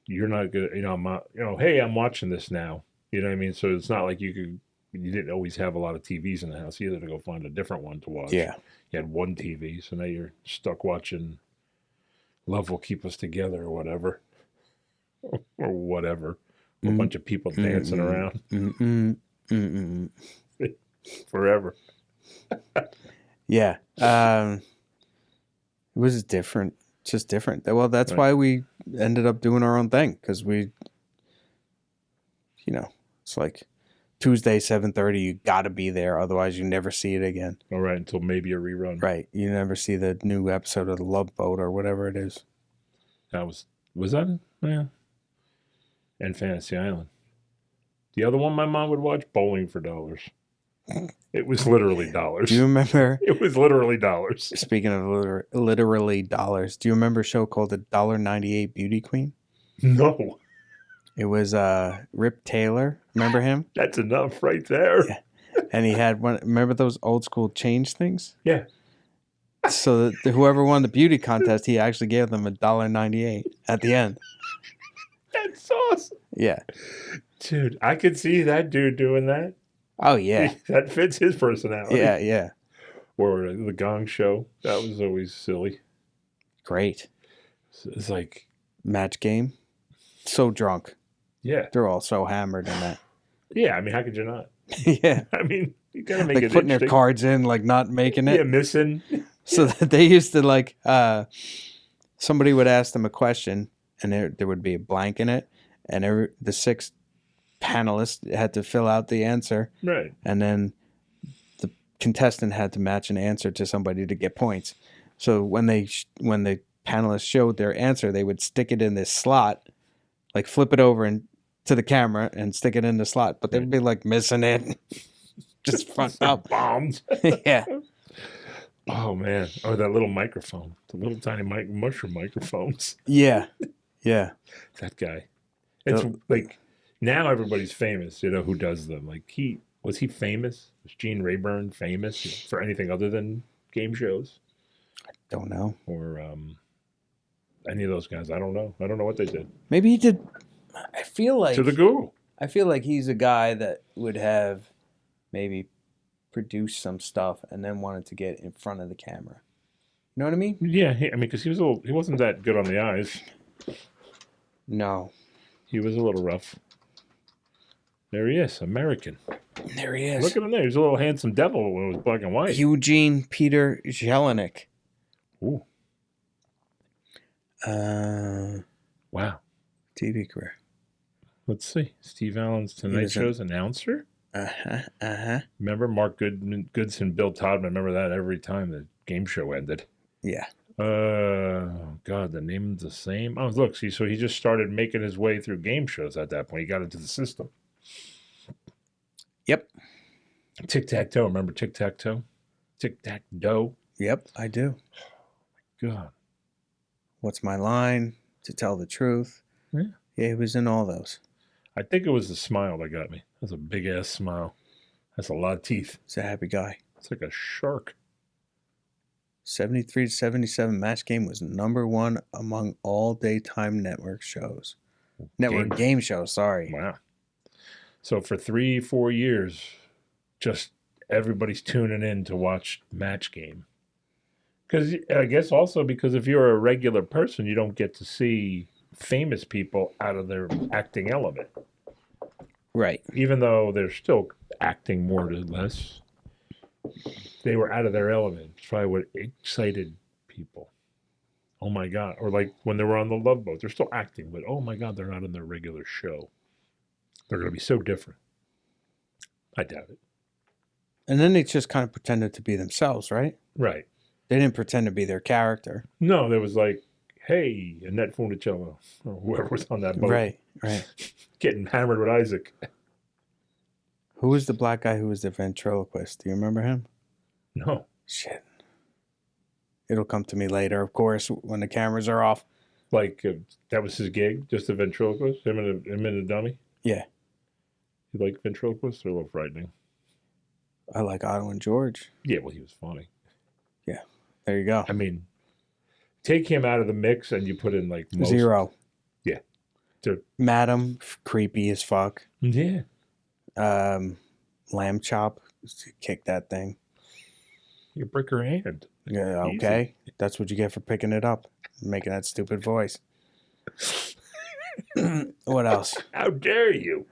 you're not good. You know, hey, I'm watching this now. You know what I mean? So it's not like you didn't always have a lot of TVs in the house either to go find a different one to watch. Yeah. You had one TV, so now you're stuck watching Love Will Keep Us Together or whatever. Or whatever. A bunch of people dancing around forever. Yeah. It was different. Just different. Well, that's Right. why we ended up doing our own thing, because it's like Tuesday, 7:30, you got to be there. Otherwise, you never see it again. All right, until maybe a rerun. Right. You never see the new episode of The Love Boat or whatever it is. That was that it? Yeah. And Fantasy Island. The other one my mom would watch, Bowling for Dollars. It was literally dollars. Do you remember? It was literally dollars. Speaking of literally dollars, do you remember a show called The $1.98 Beauty Queen? No. It was Rip Taylor. Remember him? That's enough right there. Yeah. And he had one. Remember those old school change things? Yeah. So that whoever won the beauty contest, he actually gave them $1.98 at the end. That's awesome. Yeah. Dude, I could see that dude doing that. Oh yeah. That fits his personality. Yeah. Yeah. Or the Gong Show. That was always silly. Great. It's like, Match game. So drunk. yeah. They're all so hammered in that. Yeah, I mean, how could you not? Yeah. I mean, you gotta make Like it putting their interesting. cards in, like not making it. Yeah, missing. So that they used to like somebody would ask them a question and there would be a blank in it, and the 6 panelists had to fill out the answer, Right. and then the contestant had to match an answer to somebody to get points. So when the panelists showed their answer, they would stick it in this slot, like flip it over and to the camera and stick it in the slot, but they'd be like missing it. Just fucked up. Bombs. Yeah. Oh, man. Oh, that little microphone. The little tiny mushroom microphones. Yeah. Yeah. That guy. It's like, now everybody's famous, you know, who does them. Like, was he famous? Was Gene Rayburn famous for anything other than game shows? Don't know. Or any of those guys? I don't know. I don't know what they did. Maybe he did. I feel like To the Google. I feel like he's a guy that would have maybe produced some stuff and then wanted to get in front of the camera. You know what I mean? Yeah, I mean, because he wasn't that good on the eyes. No. He was a little rough. There he is, American. There he is. Look at him there. He's a little handsome devil when it was black and white. Eugene Peter Jelinek. Ooh. Wow. TV career. Let's see. Steve Allen's Tonight Show's announcer. Remember Mark Goodson, Bill Todman. Remember that every time the game show ended. Yeah. God, the name's the same. Oh, look, see, so he just started making his way through game shows at that point. He got into the system. Yep. Tic-tac-toe. Remember tic-tac-toe? Tic-tac-doe. Yep, I do. God. What's my line? To tell the truth. Yeah. Yeah, he was in all those. I think it was the smile that got me. That's a big ass smile. That's a lot of teeth. He's a happy guy. It's like a shark. 73 to 77 Match Game was #1 among all daytime network shows. Network game shows, sorry. Wow. So for 3-4 years, just everybody's tuning in to watch Match Game. Because I guess also because if you're a regular person, you don't get to see famous people out of their acting element. Right. Even though they're still acting more or less, they were out of their element. It's probably what excited people. Oh my God. Or like when they were on the Love Boat, they're still acting, but oh my God, they're not in their regular show. They're going to be so different. I doubt it. And then they just kind of pretended to be themselves, right? Right. They didn't pretend to be their character. No, there was like, hey, Annette Funicello, or whoever was on that boat. Right. Getting hammered with Isaac. Who was the black guy who was the ventriloquist? Do you remember him? No. Shit. It'll come to me later, of course, when the cameras are off. Like, that was his gig? Just a ventriloquist? Him and a dummy? Yeah. You like ventriloquists? They're a little frightening. I like Otto and George. Yeah, well, he was funny. Yeah. There you go. I mean, take him out of the mix and you put in like most... 0. Yeah. Madam, creepy as fuck. Yeah. Lamb chop, kick that thing. You break her hand. Yeah, okay. Easy. That's what you get for picking it up, making that stupid voice. What else? How dare you?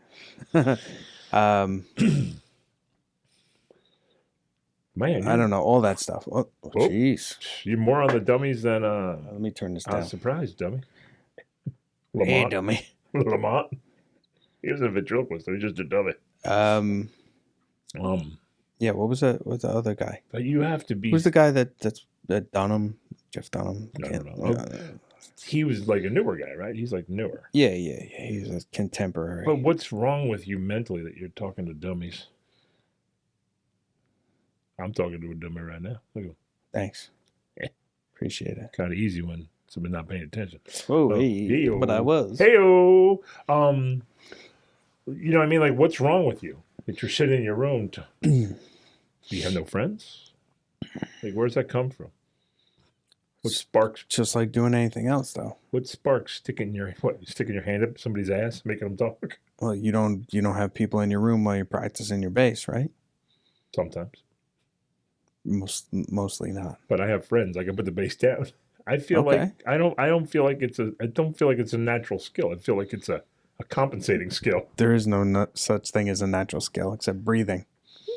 Man, I don't know all that stuff. Oh, jeez. You're more on the dummies than Let me turn this down. I was surprised, dummy. Lamont. Hey, dummy. Lamont. He was a ventriloquist. He's just a dummy. Yeah. What was the other guy? But you have to be. Who's the guy that's Dunham? Jeff Dunham. No. He was like a newer guy, right? He's like newer. Yeah. He's a contemporary. But what's wrong with you mentally that you're talking to dummies? I'm talking to a dummy right now. Look at him. Thanks. Yeah. Appreciate it. Kind of easy when someone's not paying attention. Hey-o. But I was. Hey-o. You know what I mean? Like, what's wrong with you? That you're sitting in your room. Do you have no friends? Like, where's that come from? What sparks? Just like doing anything else, though. What sparks sticking your hand up somebody's ass, making them talk? Well, you don't have people in your room while you're practicing your bass, right? Sometimes. Mostly not. But I have friends. I can put the bass down. I feel like I don't feel like it's a natural skill. I feel like it's a compensating skill. There is no such thing as a natural skill except breathing.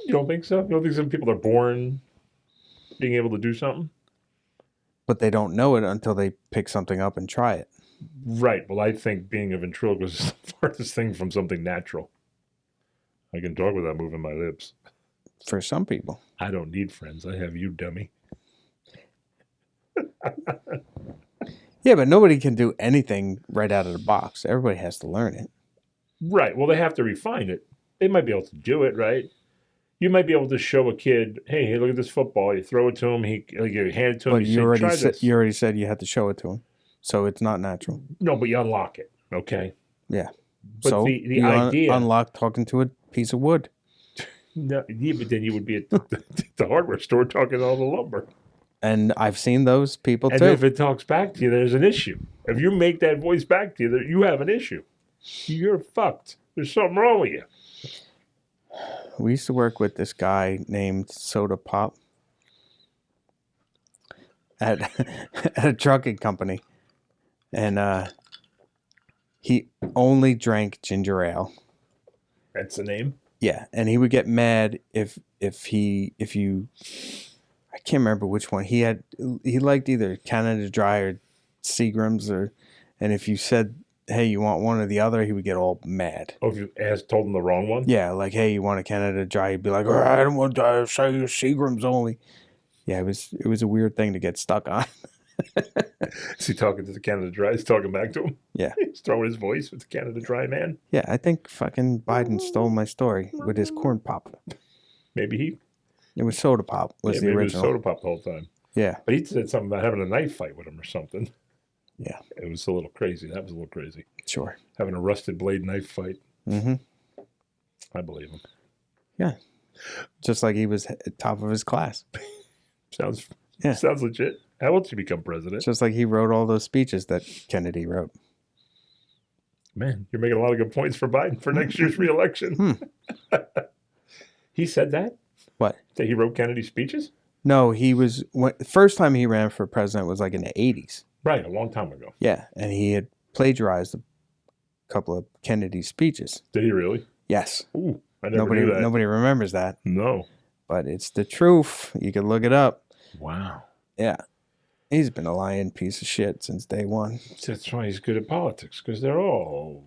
You don't think so? You don't think some people are born being able to do something? But they don't know it until they pick something up and try it. Right. Well, I think being a ventriloquist is the farthest thing from something natural. I can talk without moving my lips. For some people. I don't need friends. I have you, dummy. Yeah, but nobody can do anything right out of the box. Everybody has to learn it. Right. Well, they have to refine it. They might be able to do it, right? You might be able to show a kid, hey, look at this football. You throw it to him. You hand it to him. But you already said you had to show it to him. So it's not natural. No, but you unlock it, okay? Yeah. But so the idea... unlock talking to a piece of wood. No, yeah, but then you would be at the hardware store talking all the lumber. And I've seen those people too. And if it talks back to you, there's an issue. If you make that voice back to you, you have an issue. You're fucked. There's something wrong with you. We used to work with this guy named Soda Pop at a trucking company. And he only drank ginger ale. That's the name? Yeah, and he would get mad if you I can't remember which one. He liked either Canada Dry or Seagram's and if you said, hey, you want one or the other, he would get all mad. Oh, if you told him the wrong one? Yeah, like, hey, you want a Canada Dry? He'd be like, I don't want to say Seagram's only. Yeah, it was a weird thing to get stuck on. Is he talking to the Canada Dry? He's talking back to him? Yeah. He's throwing his voice with the Canada Dry man? Yeah, I think fucking Biden stole my story with his corn pop. Maybe it was Soda Pop was the original. It was Soda Pop the whole time. Yeah. But he said something about having a knife fight with him or something. Yeah. It was a little crazy. That was a little crazy. Sure. Having a rusted blade knife fight. Mm-hmm. I believe him. Yeah. Just like he was at top of his class. Sounds Yeah. sounds legit. How else you become president? Just like he wrote all those speeches that Kennedy wrote. Man, you're making a lot of good points for Biden for next year's reelection. He said that? What? That he wrote Kennedy's speeches? No, the first time he ran for president was like in the 80s. Right, a long time ago. Yeah, and he had plagiarized a couple of Kennedy's speeches. Did he really? Yes. Ooh, I never knew that. Nobody remembers that. No. But it's the truth. You can look it up. Wow. Yeah. He's been a lying piece of shit since day one. That's why he's good at politics, because they're all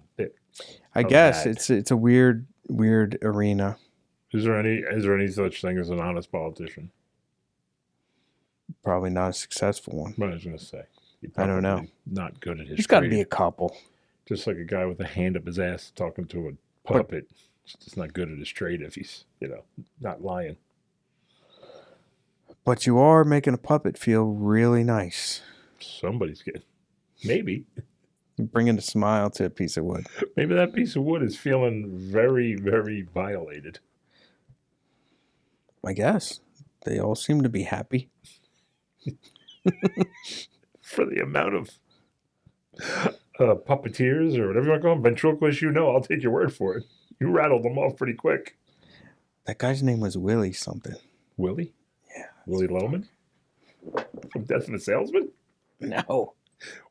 I guess it's a weird arena. Is there any such thing as an honest politician? Probably not a successful one. I was going to say. I don't know. Not good at his There's got to trade. be a couple. Just like a guy with a hand up his ass talking to a puppet. He's just not good at his trade if he's, not lying. But you are making a puppet feel really nice. Somebody's getting. Maybe. You're bringing a smile to a piece of wood. Maybe that piece of wood is feeling very, very violated. I guess. They all seem to be happy. For the amount of puppeteers or whatever you want to call them, ventriloquists, I'll take your word for it. You rattled them off pretty quick. That guy's name was Willie something. Willie? Yeah. Willie Loman? From Death of a Salesman? No.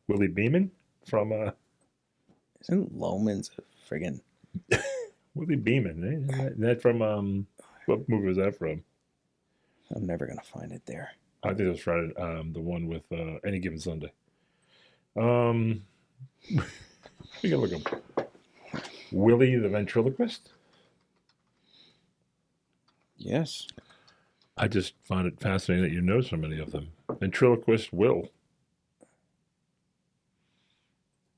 Willie Beeman? From, Isn't Loman's a friggin'... Willie Beeman, eh? That from, what movie was that from? I'm never going to find it there. I think it was Friday, the one with Any Given Sunday. We can look up. Willie the Ventriloquist? Yes. I just find it fascinating that you know so many of them. Ventriloquist Will.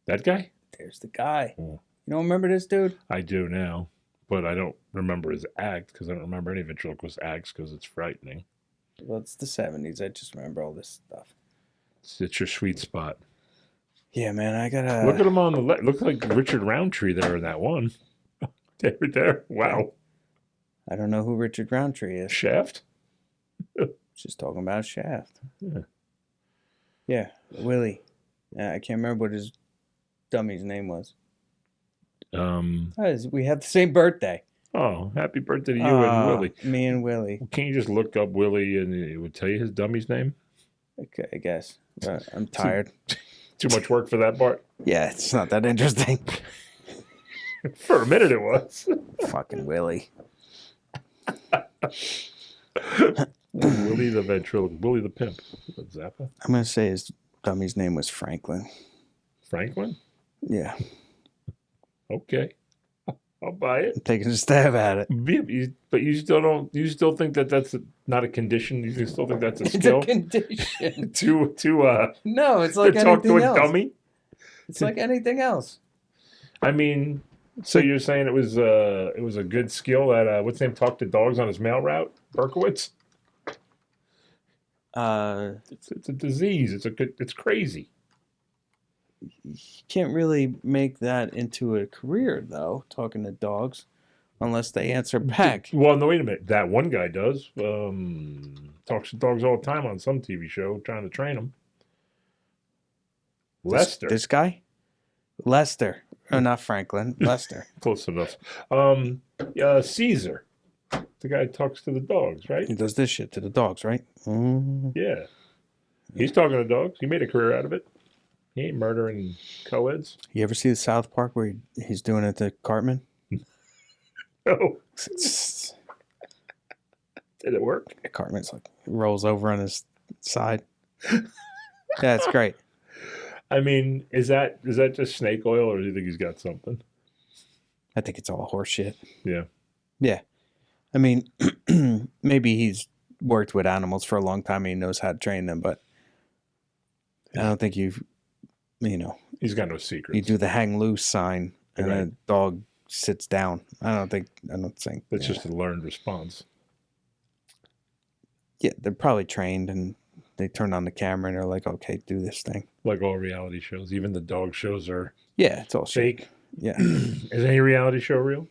That guy? There's the guy. Oh. You don't remember this dude? I do now, but I don't remember his act because I don't remember any ventriloquist acts because it's frightening. Well, it's the 70s. I just remember all this stuff. It's your sweet spot. Yeah, man, I gotta... Look at him on the left. Look like Richard Roundtree there in that one. There. Wow. I don't know who Richard Roundtree is. Shaft? Just talking about Shaft. Yeah. Yeah, Willie. I can't remember what his dummy's name was. We have the same birthday. Oh, happy birthday to you and Willie. Me and Willie. Can't you just look up Willie and it would tell you his dummy's name? Okay, I guess. I'm tired. Too much work for that part? Yeah, it's not that interesting. For a minute it was. Fucking Willie. Willie the ventriloquist. Willie the pimp. What, Zappa? I'm going to say his dummy's name was Franklin. Franklin? Yeah. Okay. I'll buy it. I'm taking a stab at it. But you still don't. You still think that that's not a condition. You still think that's a skill. It's a condition. No, it's like to talk to anything a else. dummy. It's like anything else. I mean, so you're saying it was a good skill that what's his name talked to dogs on his mail route, Berkowitz. It's a disease. It's crazy. You can't really make that into a career, though, talking to dogs, unless they answer back. Well, no, wait a minute. That one guy does. Talks to dogs all the time on some TV show, trying to train them. Lester. This guy? Lester. Oh, not Franklin. Lester. Close enough. Caesar. The guy talks to the dogs, right? He does this shit to the dogs, right? Mm. Yeah. He's talking to dogs. He made a career out of it. He ain't murdering co-eds. You ever see the South Park where he's doing it to Cartman? No. Did it work? Cartman's like rolls over on his side. Yeah, it's great. I mean, is that just snake oil, or do you think he's got something? I think it's all horse shit. Yeah. Yeah. I mean, maybe he's worked with animals for a long time and he knows how to train them, but I don't think he's got no secrets. You do the hang loose sign and Right. a dog sits down. I don't think That's just a learned response. Yeah, they're probably trained and they turn on the camera and they're like, okay, do this thing. Like all reality shows, even the dog shows are Yeah, it's all shit. fake. Yeah. Is any reality show real?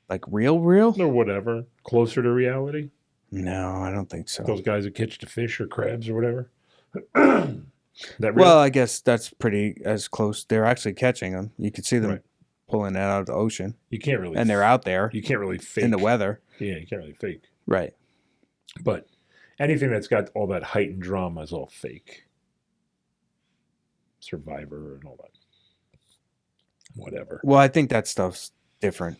Like real? Or whatever. Closer to reality? No, I don't think so. Those guys that catch the fish or crabs or whatever? That real? Well, I guess that's pretty as close. They're actually catching them. You can see them Right. pulling it out of the ocean. You can't really... And they're out there You can't really fake... in the weather. Yeah, you can't really fake. Right. But anything that's got all that heightened drama is all fake. Survivor and all that. Whatever. Well, I think that stuff's different.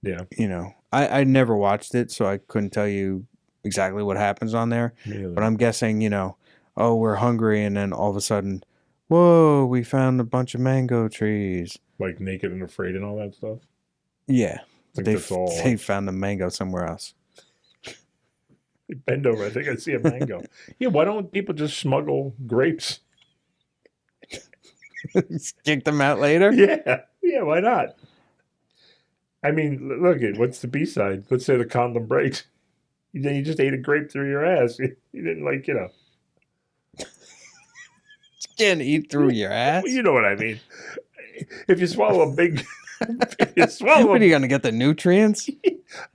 Yeah. You know, I never watched it, so I couldn't tell you exactly what happens on there. But I'm guessing, you know, oh, we're hungry, and then all of a sudden, whoa, we found a bunch of mango trees. Like Naked and Afraid and all that stuff? Yeah. But They found a mango somewhere else. Bend over. I think I see a mango. Yeah, why don't people just smuggle grapes? Kick them out later? Yeah, why not? I mean, look at what's the B-side? Let's say the condom breaks. Then you just ate a grape through your ass. You didn't like, you know. You can't eat through your ass? Well, you know what I mean. If you swallow a big... if you swallow... What, are you going to get the nutrients?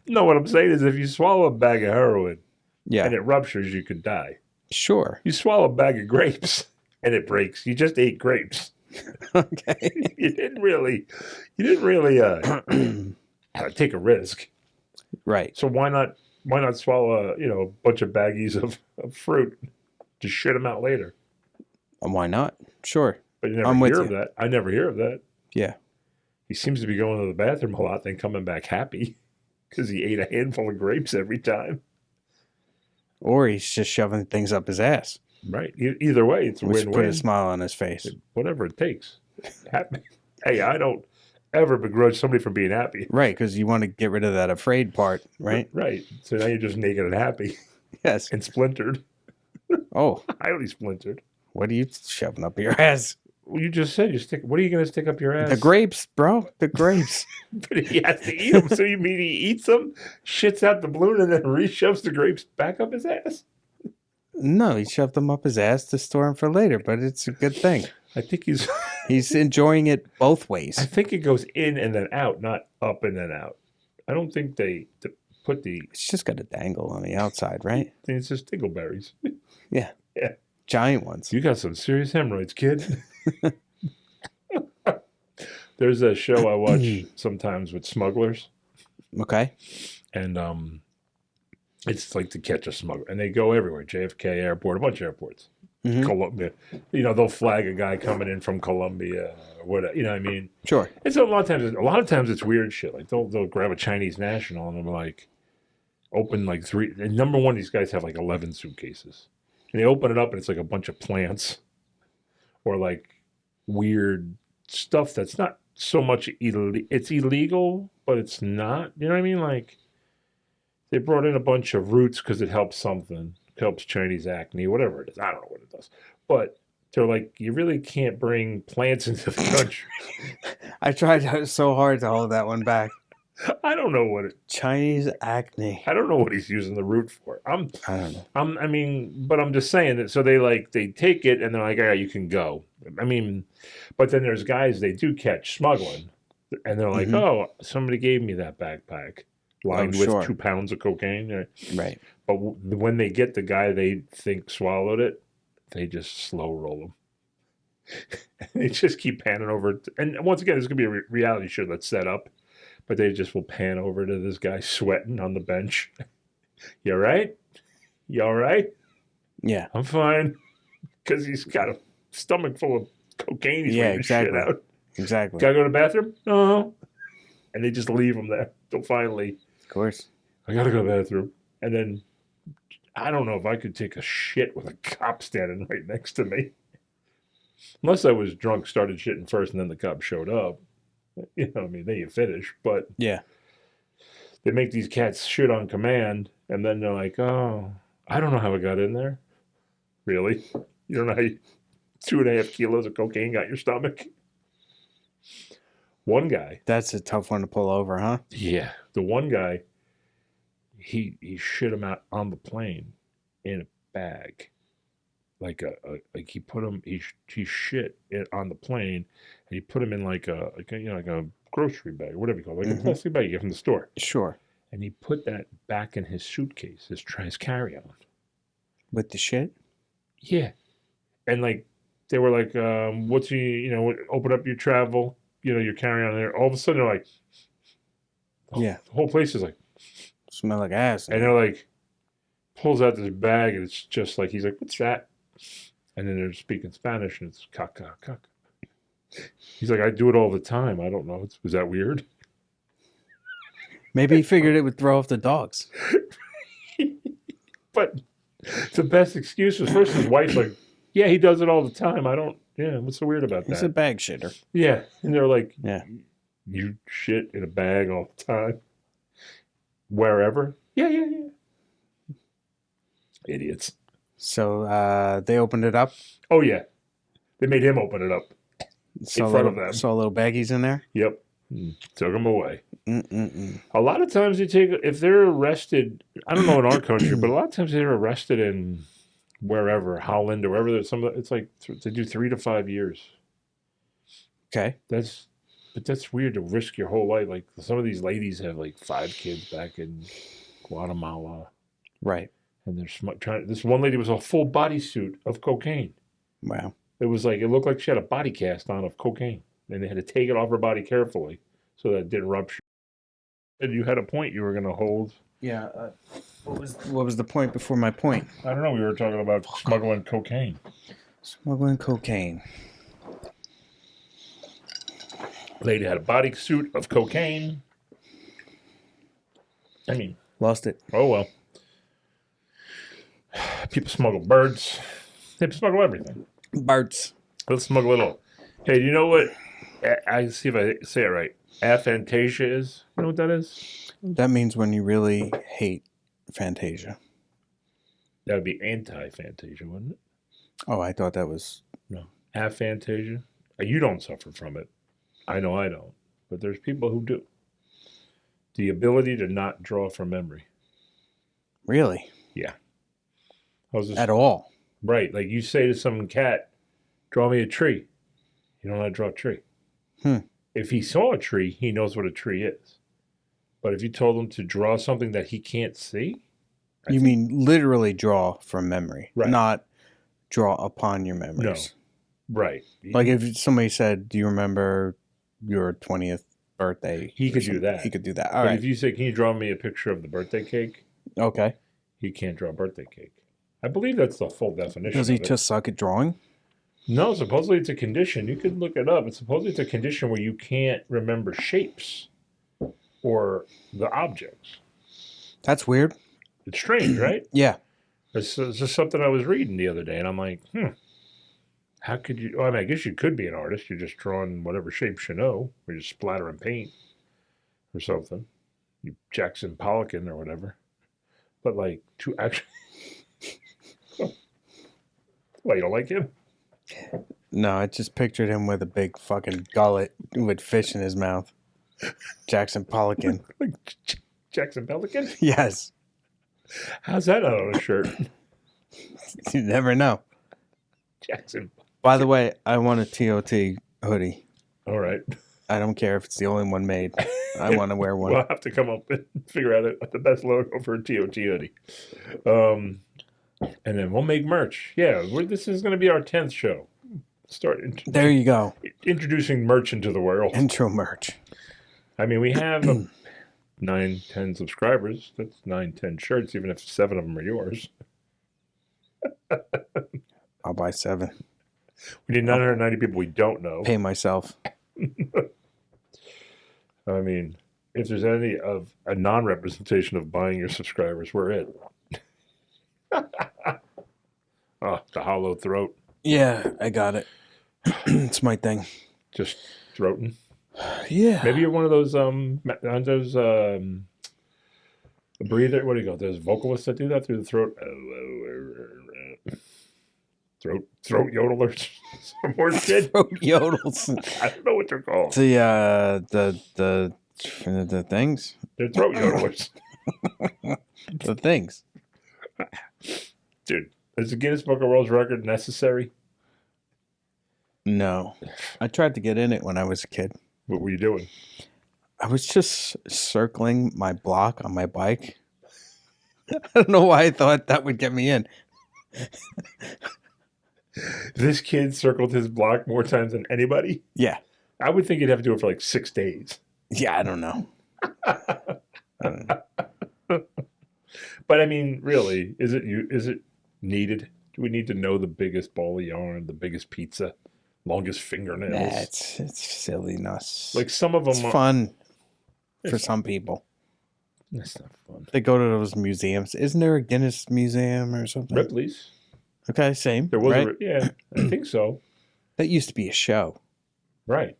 No, what I'm saying is if you swallow a bag of heroin Yeah. and it ruptures, you could die. Sure. You swallow a bag of grapes and it breaks. You just ate grapes. Okay. You didn't really take a risk. Right. So why not swallow a bunch of baggies of fruit? Just shit them out later. And why not? Sure. But you never hear of that. I never hear of that. Yeah. He seems to be going to the bathroom a lot, then coming back happy because he ate a handful of grapes every time. Or he's just shoving things up his ass. Right. Either way, it's a win-win. Put a smile on his face. Whatever it takes. Happy. Hey, I don't ever begrudge somebody for being happy. Right, because you want to get rid of that afraid part, right? Right. So now you're just naked and happy. Yes. And splintered. Oh. Highly splintered. What are you shoving up your ass? Well, you just said what are you going to stick up your ass? The grapes, bro. The grapes. But he has to eat them. So you mean he eats them, shits out the balloon, and then reshoves the grapes back up his ass? No, he shoved them up his ass to store them for later, but it's a good thing. I think he's enjoying it both ways. I think it goes in and then out, not up and then out. I don't think they put the... It's just got a dangle on the outside, right? It's just dingleberries. Yeah. Yeah. Giant ones. You got some serious hemorrhoids, kid. There's a show I watch sometimes with Smugglers. Okay. And it's like To Catch a Smuggler. And they go everywhere. JFK Airport, a bunch of airports. Mm-hmm. Colombia. They'll flag a guy coming in from Colombia or whatever. You know what I mean? Sure. And so a lot of times it's weird shit. Like they'll grab a Chinese national and they'll like open like 3. And number one, these guys have like 11 suitcases. And they open it up and it's like a bunch of plants or like weird stuff that's not so much it's illegal, but it's not. You know what I mean? Like they brought in a bunch of roots because it helps something. It helps Chinese acne, whatever it is. I don't know what it does. But they're like, you really can't bring plants into the country. I tried so hard to hold that one back. I don't know what Chinese acne. I don't know what he's using the root for. I don't know. But I'm just saying that. So they take it and they're like, all right, you can go. I mean, but then there's guys they do catch smuggling, and they're like, oh, somebody gave me that backpack lined with 2 pounds of cocaine. Right. But when they get the guy they think swallowed it, they just slow roll him. They just keep panning over. And once again, it's going to be a reality show that's set up. But they just will pan over to this guy sweating on the bench. You all right? You all right? Yeah. I'm fine. Because he's got a stomach full of cocaine. He's waiting to shit out. Exactly. Gotta go to the bathroom? No. And they just leave him there. Till finally. Of course. I gotta go to the bathroom. And then, I don't know if I could take a shit with a cop standing right next to me. Unless I was drunk, started shitting first, and then the cop showed up. You know what I mean? Then you finish. But yeah, they make these cats shit on command, and then they're like, oh, I don't know how it got in there. Really? You don't know how 2.5 kilos of cocaine got in your stomach? One guy. That's a tough one to pull over, huh? Yeah. The one guy, he shit him out on the plane in a bag. like he put him he shit on the plane, and he put him in like a grocery bag or whatever you call it, like a plastic bag you get from the store. Sure. And he put that back in his suitcase, his carry-on. With the shit? Yeah. And like they were like, what's open up your travel, your carry-on there. All of a sudden they're like, Yeah. The whole place is like, smell like ass. And they're like, pulls out this bag and it's just like, he's like, what's that? And then they're speaking Spanish and it's caca, caca. He's like, I do it all the time. I don't know. Was that weird? Maybe he figured it would throw off the dogs. But the best excuse was first his wife's like, yeah, he does it all the time. What's so weird about that? He's a bag shitter. Yeah. And they're like, yeah, you shit in a bag all the time? Wherever? Yeah. Idiots. So they opened it up? Oh, yeah. They made him open it up in front of them. Saw little baggies in there? Yep. Took them away. Mm-mm-mm. A lot of times if they're arrested, I don't know in our country, but a lot of times they're arrested in wherever, Holland or wherever. It's like they do 3 to 5 years. Okay. That's weird to risk your whole life. Like some of these ladies have like 5 kids back in Guatemala. Right. And they're this one lady was a full bodysuit of cocaine. Wow. It looked like she had a body cast on of cocaine. And they had to take it off her body carefully so that it didn't rupture. And you had a point you were going to hold. Yeah. What was the point before my point? I don't know. We were talking about smuggling cocaine. Smuggling cocaine. Lady had a bodysuit of cocaine. I mean. Lost it. Oh, well. People smuggle birds. They smuggle everything. Birds. Let's smuggle it all. Hey, do you know what? I see if I say it right. Aphantasia is. You know what that is? That means when you really hate Fantasia. That would be anti-Fantasia, wouldn't it? Oh, I thought that was... No. Aphantasia? You don't suffer from it. I know I don't. But there's people who do. The ability to not draw from memory. Really? Yeah. At all? Right. Like you say to some cat, draw me a tree. You don't know how to draw a tree. If he saw a tree, he knows what a tree is. But if you told him to draw something that he can't see... You mean literally draw from memory, right. Not draw upon your memories. No. Right. Like if somebody said, do you remember your 20th birthday? He could do that. He could do that. All right. If you say, can you draw me a picture of the birthday cake? Okay. He can't draw a birthday cake. I believe that's the full definition. Does he just suck at drawing? No, supposedly it's a condition. You could look it up. It's supposedly it's a condition where you can't remember shapes or the objects. That's weird. It's strange, right? Yeah. It's just something I was reading the other day, and I'm like, how could you? Well, I mean, I guess you could be an artist. You're just drawing whatever shapes you know, or you splatter and paint or something. You Jackson Pollock-in or whatever. But like to actually, well, you don't like him? No, I just pictured him with a big fucking gullet with fish in his mouth. Jackson Pollock-in. Like Jackson Pelican? Yes. How's that not on a shirt? You never know. Jackson. By the way, I want a TOT hoodie. All right. I don't care if it's the only one made. I want to wear one. We'll have to come up and figure out the best logo for a TOT hoodie. And then we'll make merch. Yeah, this is going to be our 10th show. There you go. Introducing merch into the world. Intro merch. I mean, we have 9, 10 subscribers. That's 9, 10 shirts, even if 7 of them are yours. I'll buy 7. We need 990 people we don't know. Pay myself. I mean, if there's any of a non-representation of buying your subscribers, we're it. Oh, the hollow throat. Yeah, I got it. It's my thing. Just throating. Yeah. Maybe you're one of those breather. What do you call those vocalists that do that through the throat? Throat yodelers. Some more shit. Throat yodels. I don't know what they're called. The things. They're throat yodelers. The things. Dude, Is the Guinness Book of World Record necessary? No. I tried to get in it when I was a kid. What were you doing? I was just circling my block on my bike. I don't know why I thought that would get me in. This kid circled his block more times than anybody? Yeah. I would think you'd have to do it for like 6 days. Yeah, I don't know. But I mean, really, is it needed? Do we need to know the biggest ball of yarn, the biggest pizza, longest fingernails? Nah, it's silliness. Like some of them It's fun for some people. That's not fun. They go to those museums. Isn't there a Guinness museum or something? Ripley's. Okay, same. There was right? yeah, I think so. That used to be a show. Right.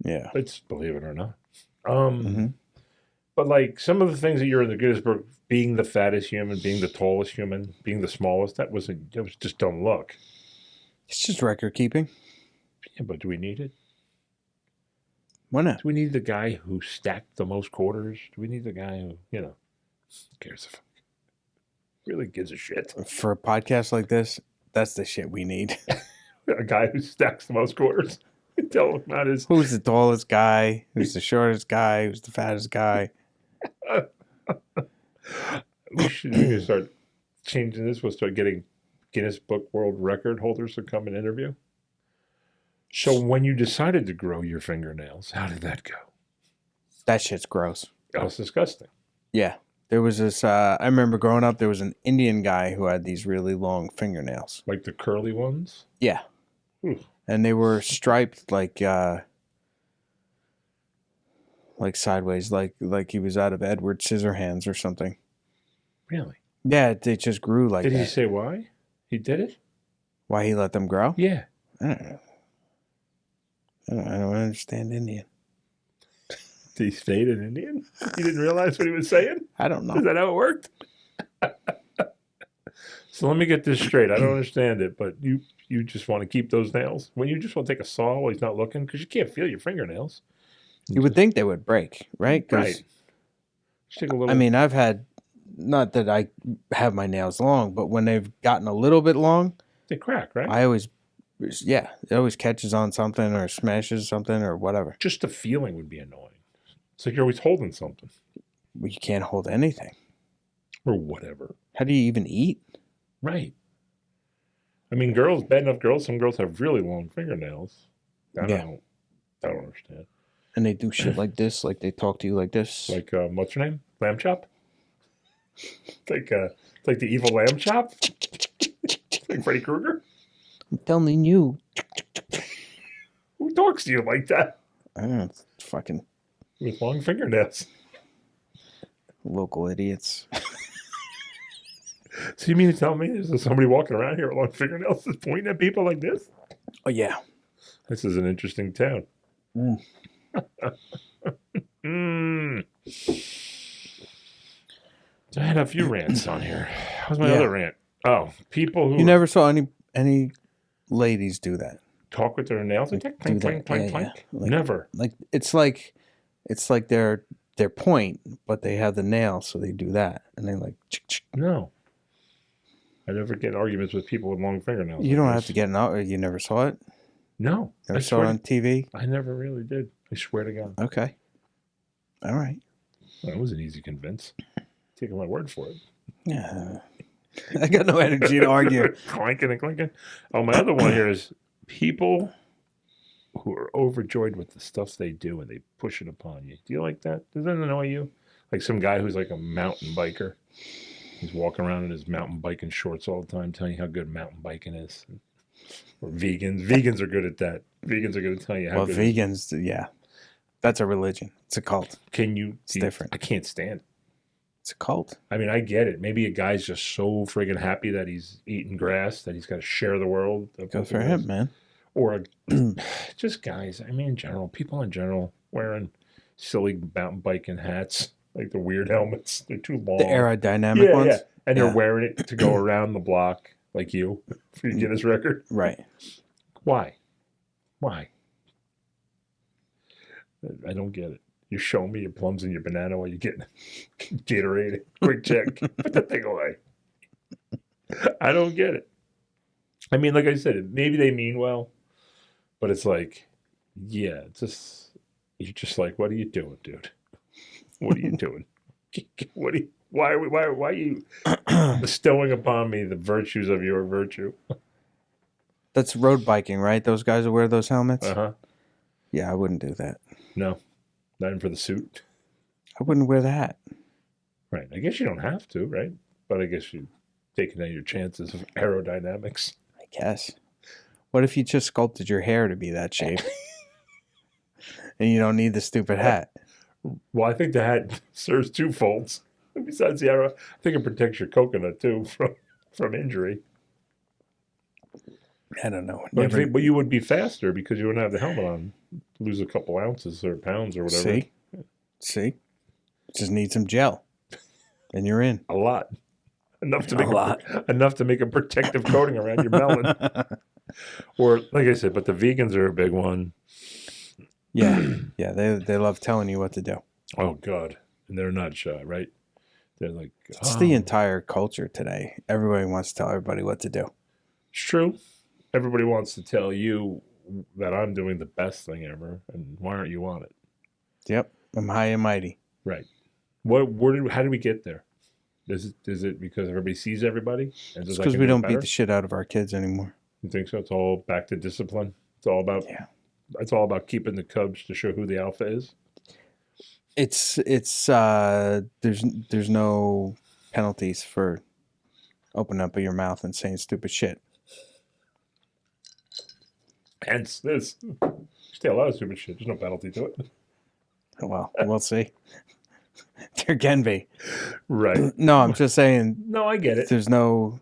Yeah. It's believe it or not. Mhm. But like some of the things that you're in the Guinness Book, being the fattest human, being the tallest human, being the smallest, that was just dumb luck. It's just record keeping. Yeah, but do we need it? Why not? Do we need the guy who stacked the most quarters? Do we need the guy who, who cares if really gives a shit? For a podcast like this, that's the shit we need. A guy who stacks the most quarters. Tell him about his. Who's the tallest guy? Who's the shortest guy? Who's the fattest guy? We should start changing this. We'll start getting Guinness Book World Record holders to come and interview. So when you decided to grow your fingernails, how did that go? That shit's gross. That was disgusting. Yeah. There was this, I remember growing up, there was an Indian guy who had these really long fingernails. Like the curly ones? Yeah. Ooh. And they were striped like sideways, like he was out of Edward Scissorhands or something. Really? Yeah, they just grew like that. Did he say why? He did it? Why he let them grow? Yeah. I don't know. I don't understand Indian. Did he say it in Indian? He didn't realize what he was saying? I don't know. Is that how it worked? So let me get this straight. I don't understand it, but you just want to keep those nails? When you just want to take a saw while he's not looking? Because you can't feel your fingernails. You would think they would break, right? Right. Just take a little... I mean, I've had, not that I have my nails long, but when they've gotten a little bit long, they crack, right? it always catches on something or smashes something or whatever. Just the feeling would be annoying. It's like you're always holding something. You can't hold anything. Or whatever. How do you even eat? Right. I mean, bad enough girls, some girls have really long fingernails. I don't understand. And they do shit like this, like they talk to you like this. Like, what's her name? Lamb Chop? It's like the evil Lamb Chop? Like Freddy Krueger? I'm telling you. Who talks to you like that? I don't know, it's fucking with long fingernails. Local idiots. So you mean to tell me there's somebody walking around here with long fingernails that's pointing at people like this? Oh, yeah. This is an interesting town. So I had a few rants on here. How's my other rant? Oh, people who... You never saw any ladies do that. Talk with their nails? Like, clink, clink, clink, clink. Like, never. Like, it's like their point, but they have the nail, so they do that. And they like... No. I never get arguments with people with long fingernails. You don't have to get out. You never saw it? No. Never saw it on TV? I never really did. I swear to God. Okay. All right. Well, that was an easy convince. Taking my word for it. Yeah. I got no energy to argue. Clanking and clinking. Oh, my other one here is people who are overjoyed with the stuff they do and they push it upon you. Do you like that? Does that annoy you? Like some guy who's like a mountain biker. He's walking around in his mountain biking shorts all the time, telling you how good mountain biking is. Or vegans. Vegans are good at that. Vegans are going to tell you how good. Well, vegans, yeah. That's a religion. It's a cult. It's different. I can't stand it. It's a cult. I mean, I get it. Maybe a guy's just so friggin' happy that he's eating grass that he's got to share the world. Good for him, man. Or just guys. I mean, in general, people in general wearing silly mountain biking hats. Like the weird helmets. They're too long. The aerodynamic ones? Yeah. And they're wearing it to go around the block like you for your Guinness record. Right. Why? I don't get it. You're showing me your plums and your banana while you're getting Gatorade. Quick check. Put that thing away. I don't get it. I mean, like I said, maybe they mean well, but it's like, yeah, you're just like, what are you doing, dude? What are you doing? Why are you bestowing upon me the virtues of your virtue? That's road biking, right? Those guys who wear those helmets? Uh-huh. Yeah, I wouldn't do that. No, not even for the suit. I wouldn't wear the hat. Right. I guess you don't have to, right? But I guess you're taking out your chances of aerodynamics. I guess. What if you just sculpted your hair to be that shape? And you don't need the stupid hat? Well, I think the hat serves two folds. Besides the arrow, I think it protects your coconut too from injury. I don't know. But you would be faster because you wouldn't have the helmet on. Lose a couple ounces or pounds or whatever. See? Just need some gel. And you're in. A lot. Enough to make a protective coating around your melon. Or, like I said, but the vegans are a big one. Yeah. Yeah, they love telling you what to do. Oh, God. And they're not shy, right? They're like... It's the entire culture today. Everybody wants to tell everybody what to do. It's true. Everybody wants to tell you that I'm doing the best thing ever, and why aren't you on it? Yep. I'm high and mighty. Right. How did we get there? Is it because everybody sees everybody? It's because we don't beat the shit out of our kids anymore. You think so? It's all back to discipline. It's all about keeping the cubs to show who the alpha is. It's there's no penalties for opening up your mouth and saying stupid shit. Hence this. Still a lot of stupid shit. There's no penalty to it. Well, we'll see. There can be. Right. No, I'm just saying. No, I get it. There's no.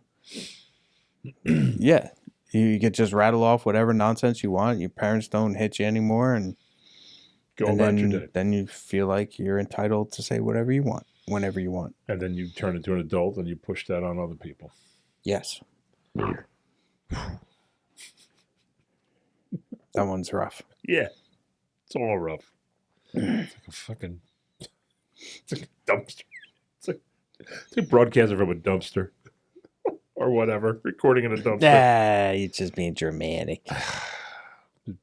Yeah. You could just rattle off whatever nonsense you want. Your parents don't hit you anymore. And go about your day. Then you feel like you're entitled to say whatever you want, whenever you want. And then you turn into an adult and you push that on other people. Yes. That one's rough. Yeah. It's all rough. It's like a fucking... It's like a dumpster. It's like broadcasting from a dumpster. Or whatever. Recording in a dumpster. You're just being dramatic.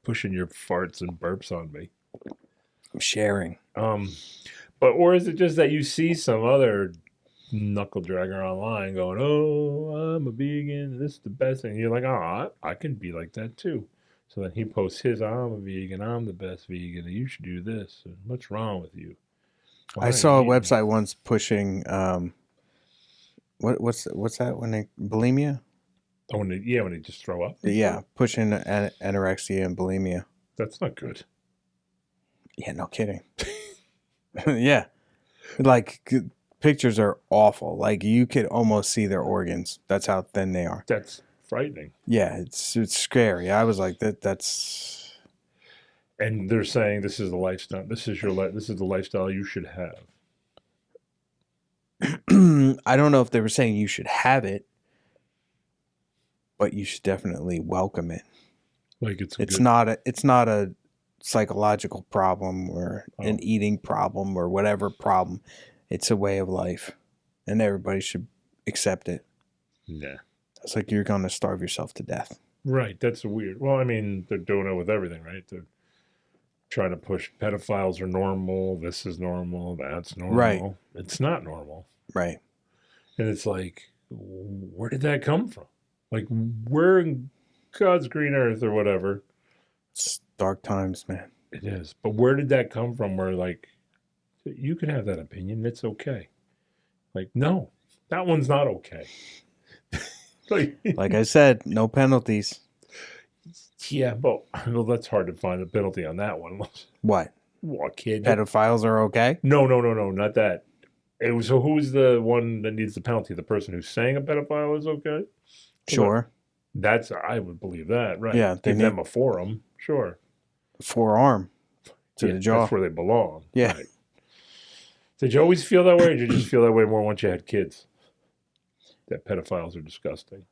Pushing your farts and burps on me. I'm sharing. Or is it just that you see some other knuckle dragger online going, oh, I'm a vegan, this is the best thing. And you're like, oh, I can be like that too. So then he posts his, I'm a vegan, I'm the best vegan, and you should do this. And what's wrong with you? I saw a website once pushing, what's that when they, bulimia? Oh, when they just throw up? Yeah, pushing anorexia and bulimia. That's not good. Yeah, no kidding. Yeah. Like, pictures are awful. Like, you could almost see their organs. That's how thin they are. That's frightening. Yeah, it's scary. I was like, that's... And they're saying this is the lifestyle. This is the lifestyle you should have. I don't know if they were saying you should have it, but you should definitely welcome it. Like it's not a psychological problem or an eating problem or whatever problem. It's a way of life, and everybody should accept it. Yeah, it's like you're gonna starve yourself to death. Right. That's weird. Well, I mean, they're doing it with everything, right? They're trying to push pedophiles are normal. This is normal. That's normal. Right. It's not normal. Right. And it's like, where did that come from? Like, where in God's green earth or whatever? It's dark times, man. It is. But where did that come from? Where, like, you can have that opinion. It's okay. Like, no, that one's not okay. Like I said, no penalties. Yeah, but well, that's hard to find a penalty on that one. What? What, kid? Pedophiles are okay? No, not that. So who's the one that needs the penalty? The person who's saying a pedophile is okay? Sure. I would believe that, right? Yeah. Give them a forum, sure. Forearm to the jaw. That's where they belong. Yeah. Right. Did you always feel that way, or did you just feel that way more once you had kids? That pedophiles are disgusting.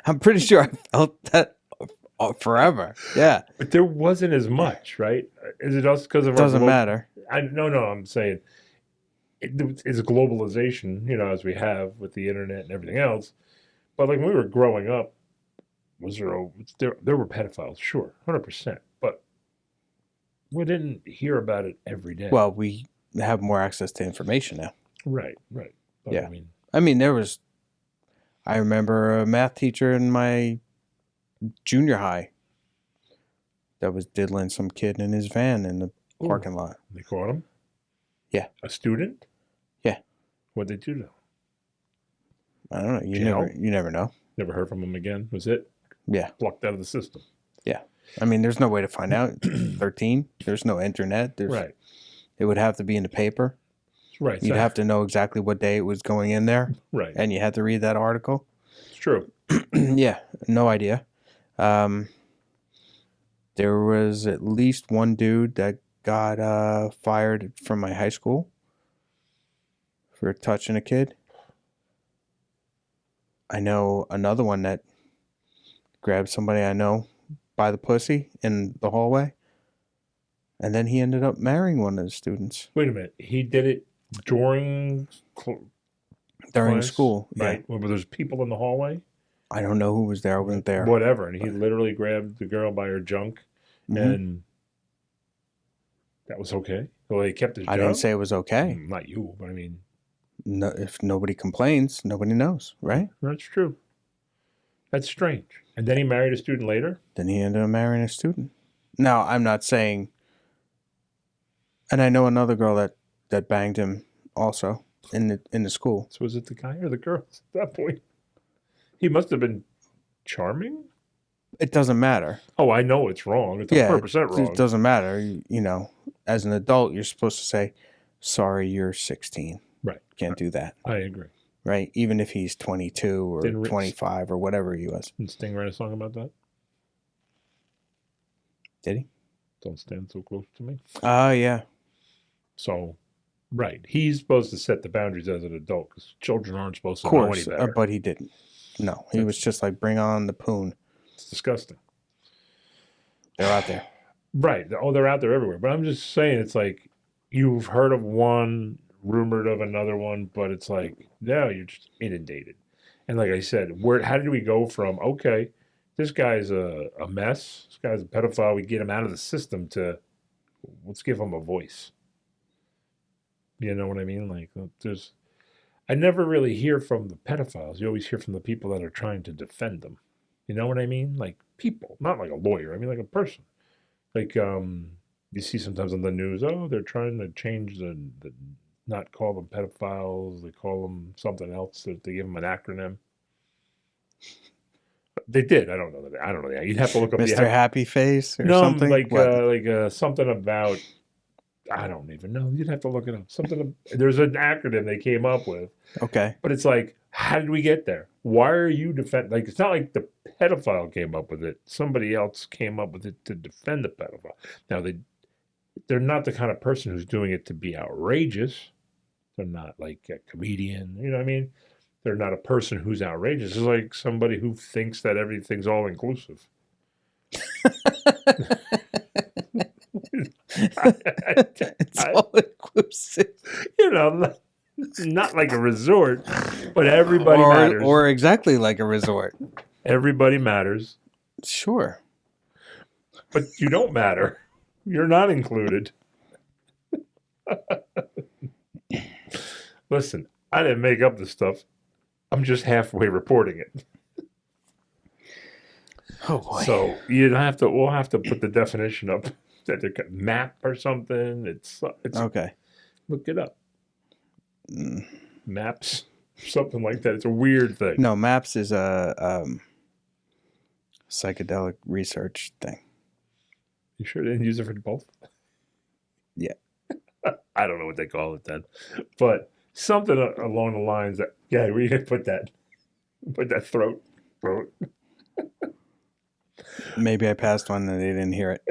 I'm pretty sure I felt that forever. Yeah. But there wasn't as much, right? Is it us because of Doesn't matter. No, I'm saying it's globalization, as we have with the internet and everything else. But like when we were growing up, there were pedophiles, sure, 100%, but we didn't hear about it every day. Well, we have more access to information now. Right. But yeah. I remember a math teacher in my junior high that was diddling some kid in his van in the parking lot. They caught him? Yeah. A student? Yeah. What'd they do to him? I don't know. You never know. Never heard from him again? Was it? Yeah. Blocked out of the system. Yeah. There's no way to find out. 13. There's no internet. Right. It would have to be in the paper. Right. You'd have to know exactly what day it was going in there. Right. And you had to read that article. It's true. Yeah. No idea. There was at least one dude that got fired from my high school for touching a kid. I know another one that grabbed somebody I know by the pussy in the hallway. And then he ended up marrying one of the students. Wait a minute. He did it during school. Right. Yeah. Were there people in the hallway? I don't know who was there. I wasn't there. Whatever. And he literally grabbed the girl by her junk. Mm-hmm. And that was okay? Well, he kept his job? I didn't say it was okay. Not you, but I mean... No, if nobody complains, nobody knows, right? That's true. That's strange. And then he married a student later? Then he ended up marrying a student. Now, I'm not saying... And I know another girl that banged him also in the school. So was it the guy or the girl at that point? He must have been charming? It doesn't matter. Oh, I know it's wrong. It's 100% wrong. It doesn't matter. As an adult, you're supposed to say, sorry, you're 16. Right. Can't do that. I agree. Right? Even if he's 22 or 25 or whatever he was. Did Sting write a song about that? Did he? Don't Stand So Close to Me. Yeah. So, right. He's supposed to set the boundaries as an adult because children aren't supposed to know any better. But he didn't. No. He was just like, bring on the poon. It's disgusting. They're out there. Right. Oh, they're out there everywhere. But I'm just saying, it's like you've heard of one, rumored of another one, but it's like, no, you're just inundated. And like I said, how did we go from, okay, this guy's a mess, this guy's a pedophile, we get him out of the system, to let's give him a voice. You know what I mean? Like, I never really hear from the pedophiles. You always hear from the people that are trying to defend them. You know what I mean? Like people, not like a lawyer. I mean like a person. Like you see sometimes on the news, they're trying to change the not call them pedophiles. They call them something else. They give them an acronym. They did. I don't know that. You'd have to look up Mr. Happy Face or something. Like something about. I don't even know. You'd have to look it up. There's an acronym they came up with. Okay. But it's like, how did we get there? Why are you defend? Like, it's not like the pedophile came up with it. Somebody else came up with it to defend the pedophile. Now, they're not the kind of person who's doing it to be outrageous. They're not like a comedian. You know what I mean? They're not a person who's outrageous. It's like somebody who thinks that everything's all inclusive. It's all inclusive. Not like a resort, but everybody matters. Or exactly like a resort. Everybody matters. Sure. But you don't matter. You're not included. Listen, I didn't make up this stuff. I'm just halfway reporting it. Oh boy. So we'll have to put the definition up. Map or something. It's okay. Look it up. Maps, something like that. It's a weird thing. No, Maps is a psychedelic research thing. You sure they didn't use it for both? Yeah. I don't know what they call it then, but something along the lines that we could put that throat. Maybe I passed one and they didn't hear it.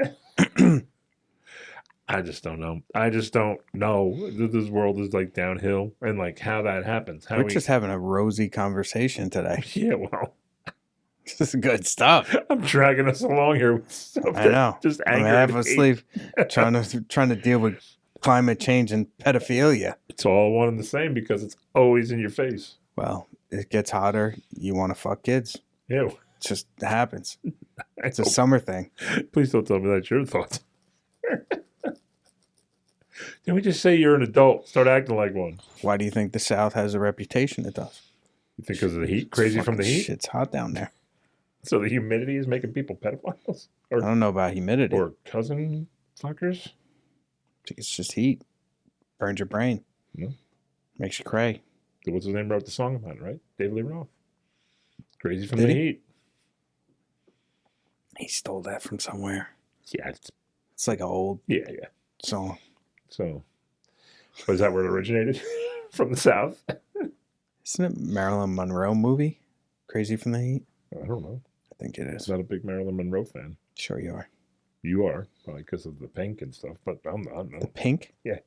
I just don't know. I just don't know that this world is like downhill and like how that happens. We're just having a rosy conversation today. Yeah, well, this is good stuff. I'm dragging us along here with stuff. I know. Just I'm half asleep trying to deal with climate change and pedophilia. It's all one and the same because it's always in your face. Well, it gets hotter. You want to fuck kids. Ew. It just happens. It's a summer thing. Please don't tell me that's your thoughts. Can we just say you're an adult? Start acting like one. Why do you think the South has a reputation it does? You think because of the heat? Crazy from the heat? Shit's hot down there. So the humidity is making people pedophiles? I don't know about humidity. Or cousin fuckers? I think it's just heat. Burns your brain. No. Makes you cray. What's his name wrote the song about it, right? David Lee Roth. Crazy from the heat. He stole that from somewhere. Yeah. It's like an old song. So, is that where it originated? From the South? Isn't it Marilyn Monroe movie? Crazy from the Heat? I don't know. I think it is. I'm not a big Marilyn Monroe fan. Sure you are. You are, probably because of the pink and stuff, but I'm not. No. The pink? Yeah.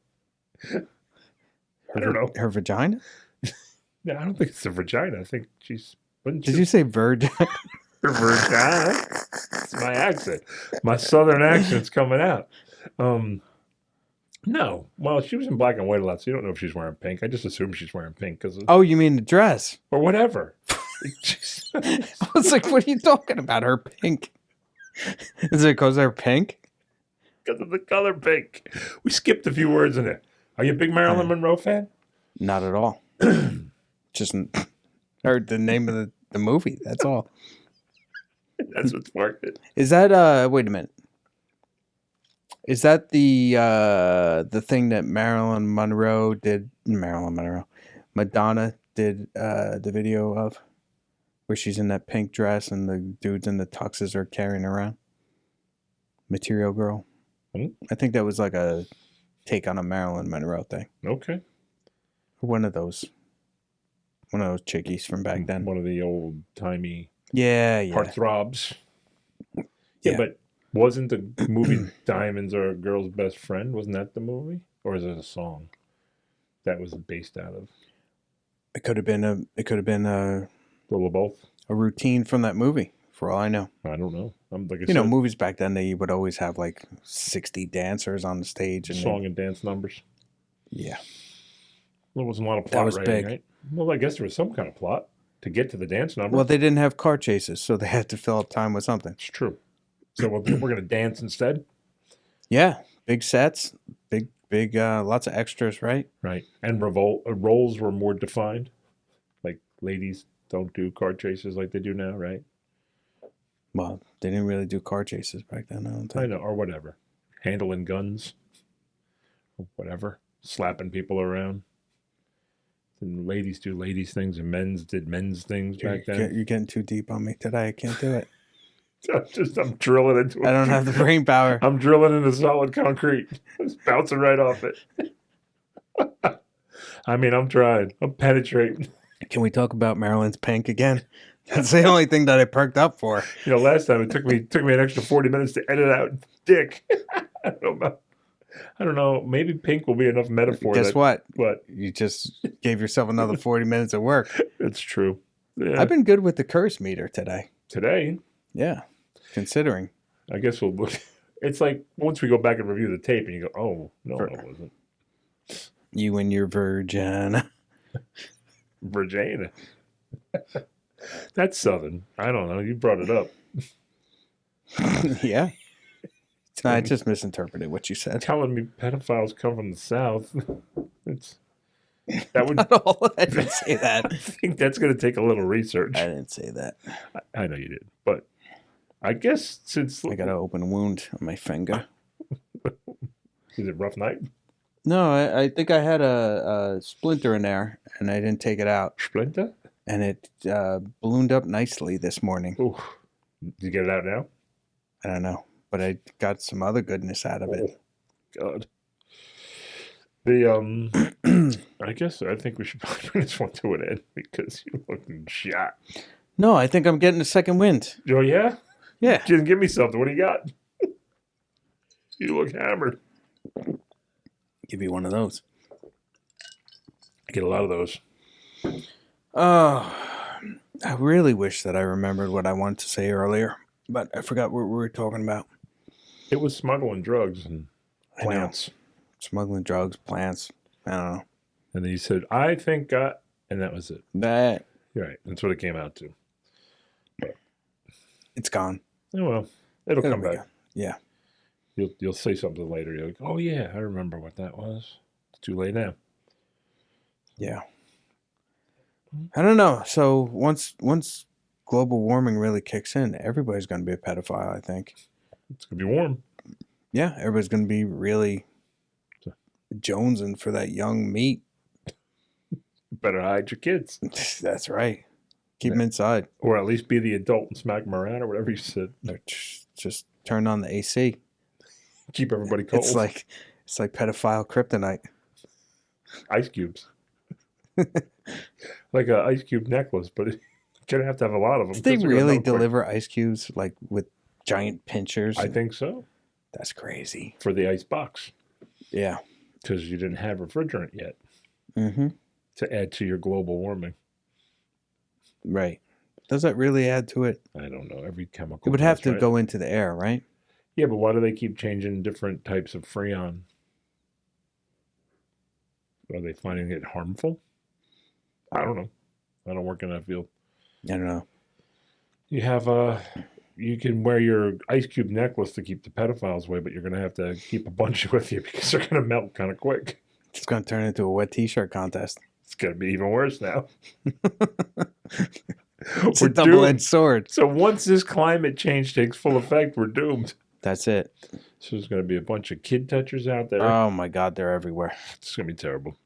I don't know. Her vagina? No, I don't think it's a vagina. I think she's... Did you say virgin? Her vagina? It's my accent. My southern accent's coming out. No. Well, she was in black and white a lot, so you don't know if she's wearing pink. I just assume she's wearing pink. Oh, you mean the dress? Or whatever. I was like, what are you talking about? Her pink? Is it because they're pink? Because of the color pink. We skipped a few words in it. Are you a big Marilyn Monroe fan? Not at all. Just heard the name of the movie. That's all. That's what sparked it. Is that wait a minute. Is that the thing that Madonna did the video of, where she's in that pink dress and the dudes in the tuxes are carrying her around? Material Girl. I think that was like a take on a Marilyn Monroe thing. Okay. One of those chickies from back then. One of the old timey yeah heartthrobs. Yeah, but wasn't the movie Diamonds Are a Girl's Best Friend? Wasn't that the movie? Or is it a song that was based out of? It could have been a little of both. A routine from that movie, for all I know. I don't know. Movies back then, they would always have like 60 dancers on the stage. And and dance numbers. Yeah. There wasn't a lot of plot. That was big. Right? Well, I guess there was some kind of plot to get to the dance number. Well, they didn't have car chases, so they had to fill up time with something. It's true. So we're going to dance instead? Yeah. Big sets, big, lots of extras, right? Right. And roles were more defined. Like ladies don't do car chases like they do now, right? Well, they didn't really do car chases back then, I don't think. I know, or whatever. Handling guns. Or whatever. Slapping people around. And ladies do ladies things and men's did men's things back then. You're getting too deep on me today. I can't do it. I'm drilling into it. I don't have the brain power. I'm drilling into solid concrete. Just bouncing right off it. I mean, I'm trying. I'm penetrating. Can we talk about Marilyn's pink again? That's the only thing that I perked up for. Last time it took me an extra 40 minutes to edit out dick. I don't know. Maybe pink will be enough metaphor. Guess what? What? You just gave yourself another 40 minutes of work. It's true. Yeah. I've been good with the curse meter today. Today? Yeah. Considering. I guess we'll look. It's like once we go back and review the tape and you go, oh, no, it wasn't. You and your virgin. Virginia. That's Southern. I don't know. You brought it up. Yeah. No, I just misinterpreted what you said. Telling me pedophiles come from the South. That would. I didn't say that. I think that's going to take a little research. I didn't say that. I know you did, but I guess since I got an open wound on my finger. Is it rough night? No, I think I had a splinter in there, and I didn't take it out. Splinter? And it ballooned up nicely this morning. Ooh. Did you get it out now? I don't know, but I got some other goodness out of it. God. I think we should probably bring this one to an end because you're looking shot. No, I think I'm getting a second wind. Oh, yeah? Yeah. You didn't give me something. What do you got? You look hammered. Give you one of those. I get a lot of those. Oh, I really wish that I remembered what I wanted to say earlier, but I forgot what we were talking about. It was smuggling drugs and plants. Smuggling drugs, plants. I don't know. And then you said, I think, and that was it. That You're right. That's what it came out to. it's gone. Oh, well, it'll come back. Yeah. You'll say something later. You're like, oh, yeah, I remember what that was. It's too late now. Yeah. I don't know. So once global warming really kicks in, everybody's going to be a pedophile, I think. It's going to be warm. Yeah, everybody's going to be really jonesing for that young meat. Better hide your kids. That's right. Keep them inside. Or at least be the adult and smack them around or whatever you said. Just turn on the AC. Keep everybody cold. It's like pedophile kryptonite. Ice cubes. Like an ice cube necklace, but you're going to have a lot of them. Did they really deliver ice cubes like with giant pinchers? I think so. That's crazy. For the ice box. Yeah. Because you didn't have refrigerant yet. Mm-hmm. To add to your global warming. Right. Does that really add to it? I don't know. Every chemical. It would have to go into the air, right? Yeah, but why do they keep changing different types of Freon? Are they finding it harmful? I don't know. I don't work in that field. I don't know. You have you can wear your ice cube necklace to keep the pedophiles away, but you're going to have to keep a bunch with you because they're going to melt kind of quick. It's going to turn into a wet T-shirt contest. It's going to be even worse now. It's a double-edged sword. So once this climate change takes full effect, we're doomed. That's it. So there's going to be a bunch of kid touchers out there. Oh, my God. They're everywhere. It's going to be terrible.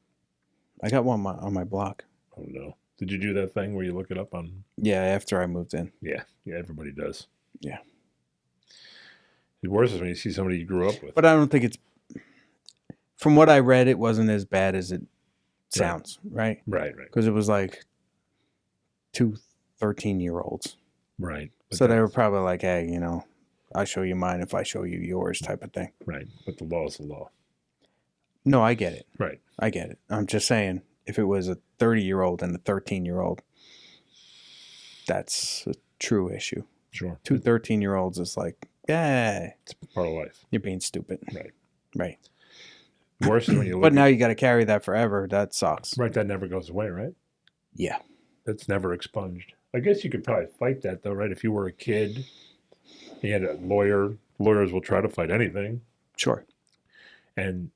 I got one on my block. Oh, no. Did you do that thing where you look it up on? Yeah, after I moved in. Yeah, everybody does. Yeah. The worst is when you see somebody you grew up with. But I don't think it's... From what I read, it wasn't as bad as it sounds, right? Right. Because it was like 2 13-year-olds. Right. So they were probably like, hey, I show you mine if I show you yours type of thing. Right. But the law is the law. No, I get it. Right. I get it. I'm just saying, if it was a 30-year-old and a 13-year-old, that's a true issue. Sure. 2 13-year-olds is like, yeah. It's part of life. You're being stupid. Right. Worse is when you look But now you got to carry that forever. That sucks. Right, that never goes away, right? Yeah. That's never expunged. I guess you could probably fight that, though, right? If you were a kid, you had a lawyer. Lawyers will try to fight anything. Sure. And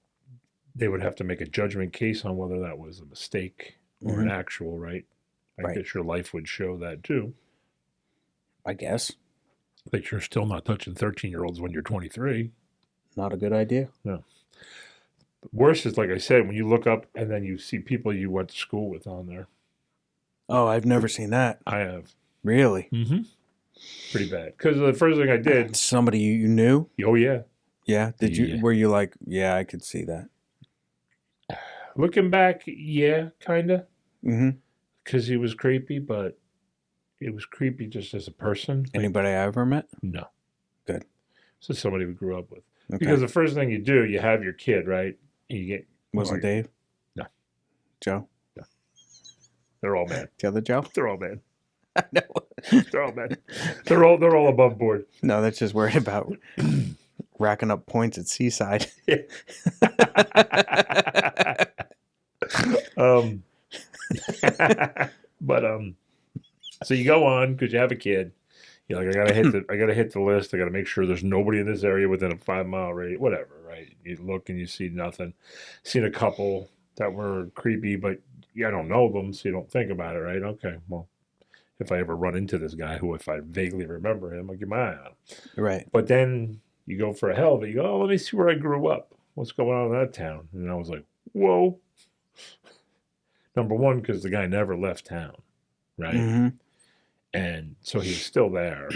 they would have to make a judgment case on whether that was a mistake or an actual, right? I guess your life would show that, too. I guess. But you're still not touching 13-year-olds when you're 23. Not a good idea. No. Worse is, like I said, when you look up and then you see people you went to school with on there. Oh, I've never seen that. I have. Really? Mm-hmm. Pretty bad. Because the first thing I did... Somebody you knew? Oh, yeah. Yeah? Did you? Were you like, yeah, I could see that? Looking back, yeah, kind of. Mm-hmm. Because he was creepy, but it was creepy just as a person. Anybody I ever met? No. Good. So somebody we grew up with. Okay. Because the first thing you do, you have your kid, right? You get... Was it Dave? No. Joe? No. They're all men. The other Joe? They're all men. No. They're all men. They're all above board. No, that's just worried about racking up points at Seaside. So you go on because you have a kid. You're like, I gotta hit the list. I gotta make sure there's nobody in this area within a 5-mile radius. Whatever, right? You look and you see nothing. Seen a couple that were creepy, but I don't know them, so you don't think about it, right? Okay, well, if I ever run into this guy, who if I vaguely remember him, I'll keep my eye on him. Right. But then you go for a hell of it. You go, oh, let me see where I grew up. What's going on in that town? And I was like, whoa. Number one, because the guy never left town, right? Mm-hmm. And so he was still there.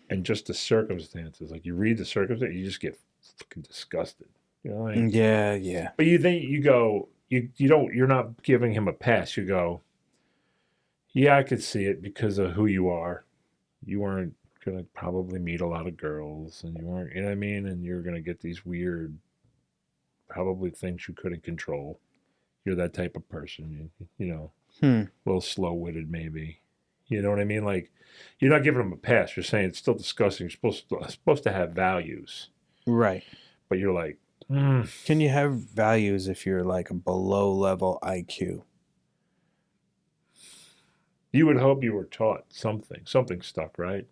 And just the circumstances, like you read the circumstances, you just get fucking disgusted. You know, like, Yeah. But you think you go, you're not giving him a pass. You go, yeah, I could see it because of who you are. You weren't going to probably meet a lot of girls, and you weren't, you know what I mean? And you're going to get these weird, probably things you couldn't control. You're that type of person, you know, a little slow-witted maybe. You know what I mean? Like, you're not giving him a pass. You're saying it's still disgusting. You're supposed to have values. Right. But you're like, Can you have values if you're like a below level IQ? You would hope you were taught something stuck, right?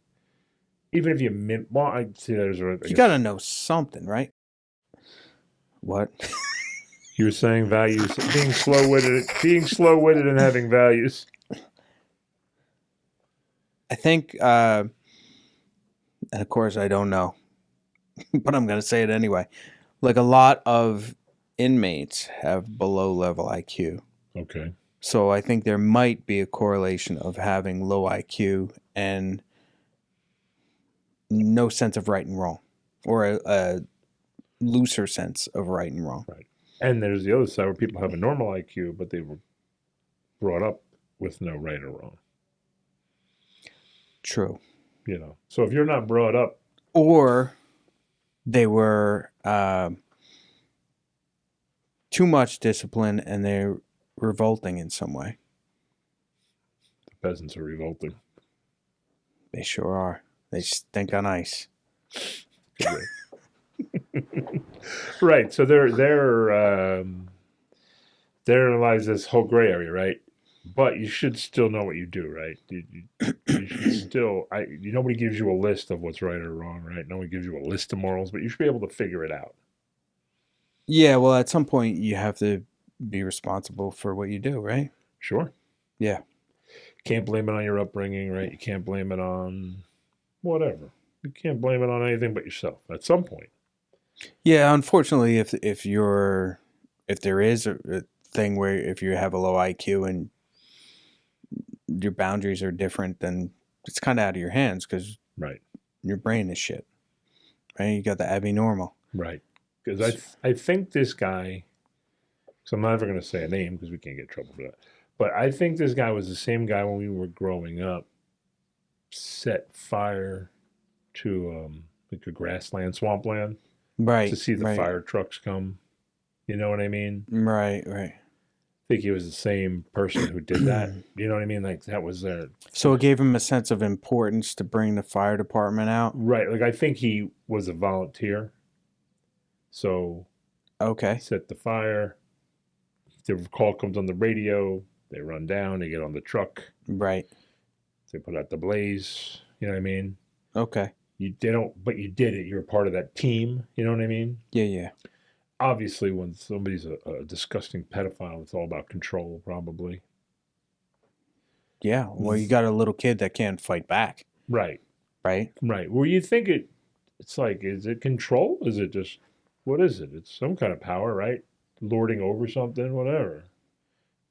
Even if you well, I'd say there's You got to know something, right? What? You were saying values, being slow-witted and having values. I think, and of course I don't know, but I'm going to say it anyway. Like a lot of inmates have below level IQ. Okay. So I think there might be a correlation of having low IQ and no sense of right and wrong, or a looser sense of right and wrong. Right. And there's the other side where people have a normal IQ, but they were brought up with no right or wrong. True. You know, so if you're not brought up, or they were too much discipline and they're revolting in some way. The peasants are revolting. They sure are. They stink on ice. Right. So there lies this whole gray area, right? But you should still know what you do, right? You should still. Nobody gives you a list of what's right or wrong, right? Nobody gives you a list of morals, but you should be able to figure it out. Yeah, well, at some point you have to be responsible for what you do, right? Sure. Yeah. Can't blame it on your upbringing, right? You can't blame it on whatever. You can't blame it on anything but yourself at some point. Yeah, unfortunately, if there is a thing where if you have a low IQ and your boundaries are different, then it's kind of out of your hands because right, your brain is shit. Right, you got the abnormal. Right, because I think this guy. So I'm never going to say a name because we can't get in trouble for that. But I think this guy was the same guy when we were growing up. Set fire to like a grassland, swampland. Right. To see the fire trucks come. You know what I mean? Right. I think he was the same person who did that. You know what I mean? Like that was their. So it gave him a sense of importance to bring the fire department out? Right. Like I think he was a volunteer. So. Okay. Set the fire. The call comes on the radio. They run down. They get on the truck. Right. They put out the blaze. You know what I mean? Okay. But you did it. You're a part of that team. You know what I mean? Yeah. Obviously, when somebody's a disgusting pedophile, it's all about control, probably. Yeah. Well, you got a little kid that can't fight back. Right. Right. Well, you think it's like, is it control? Is it just, what is it? It's some kind of power, right? Lording over something, whatever.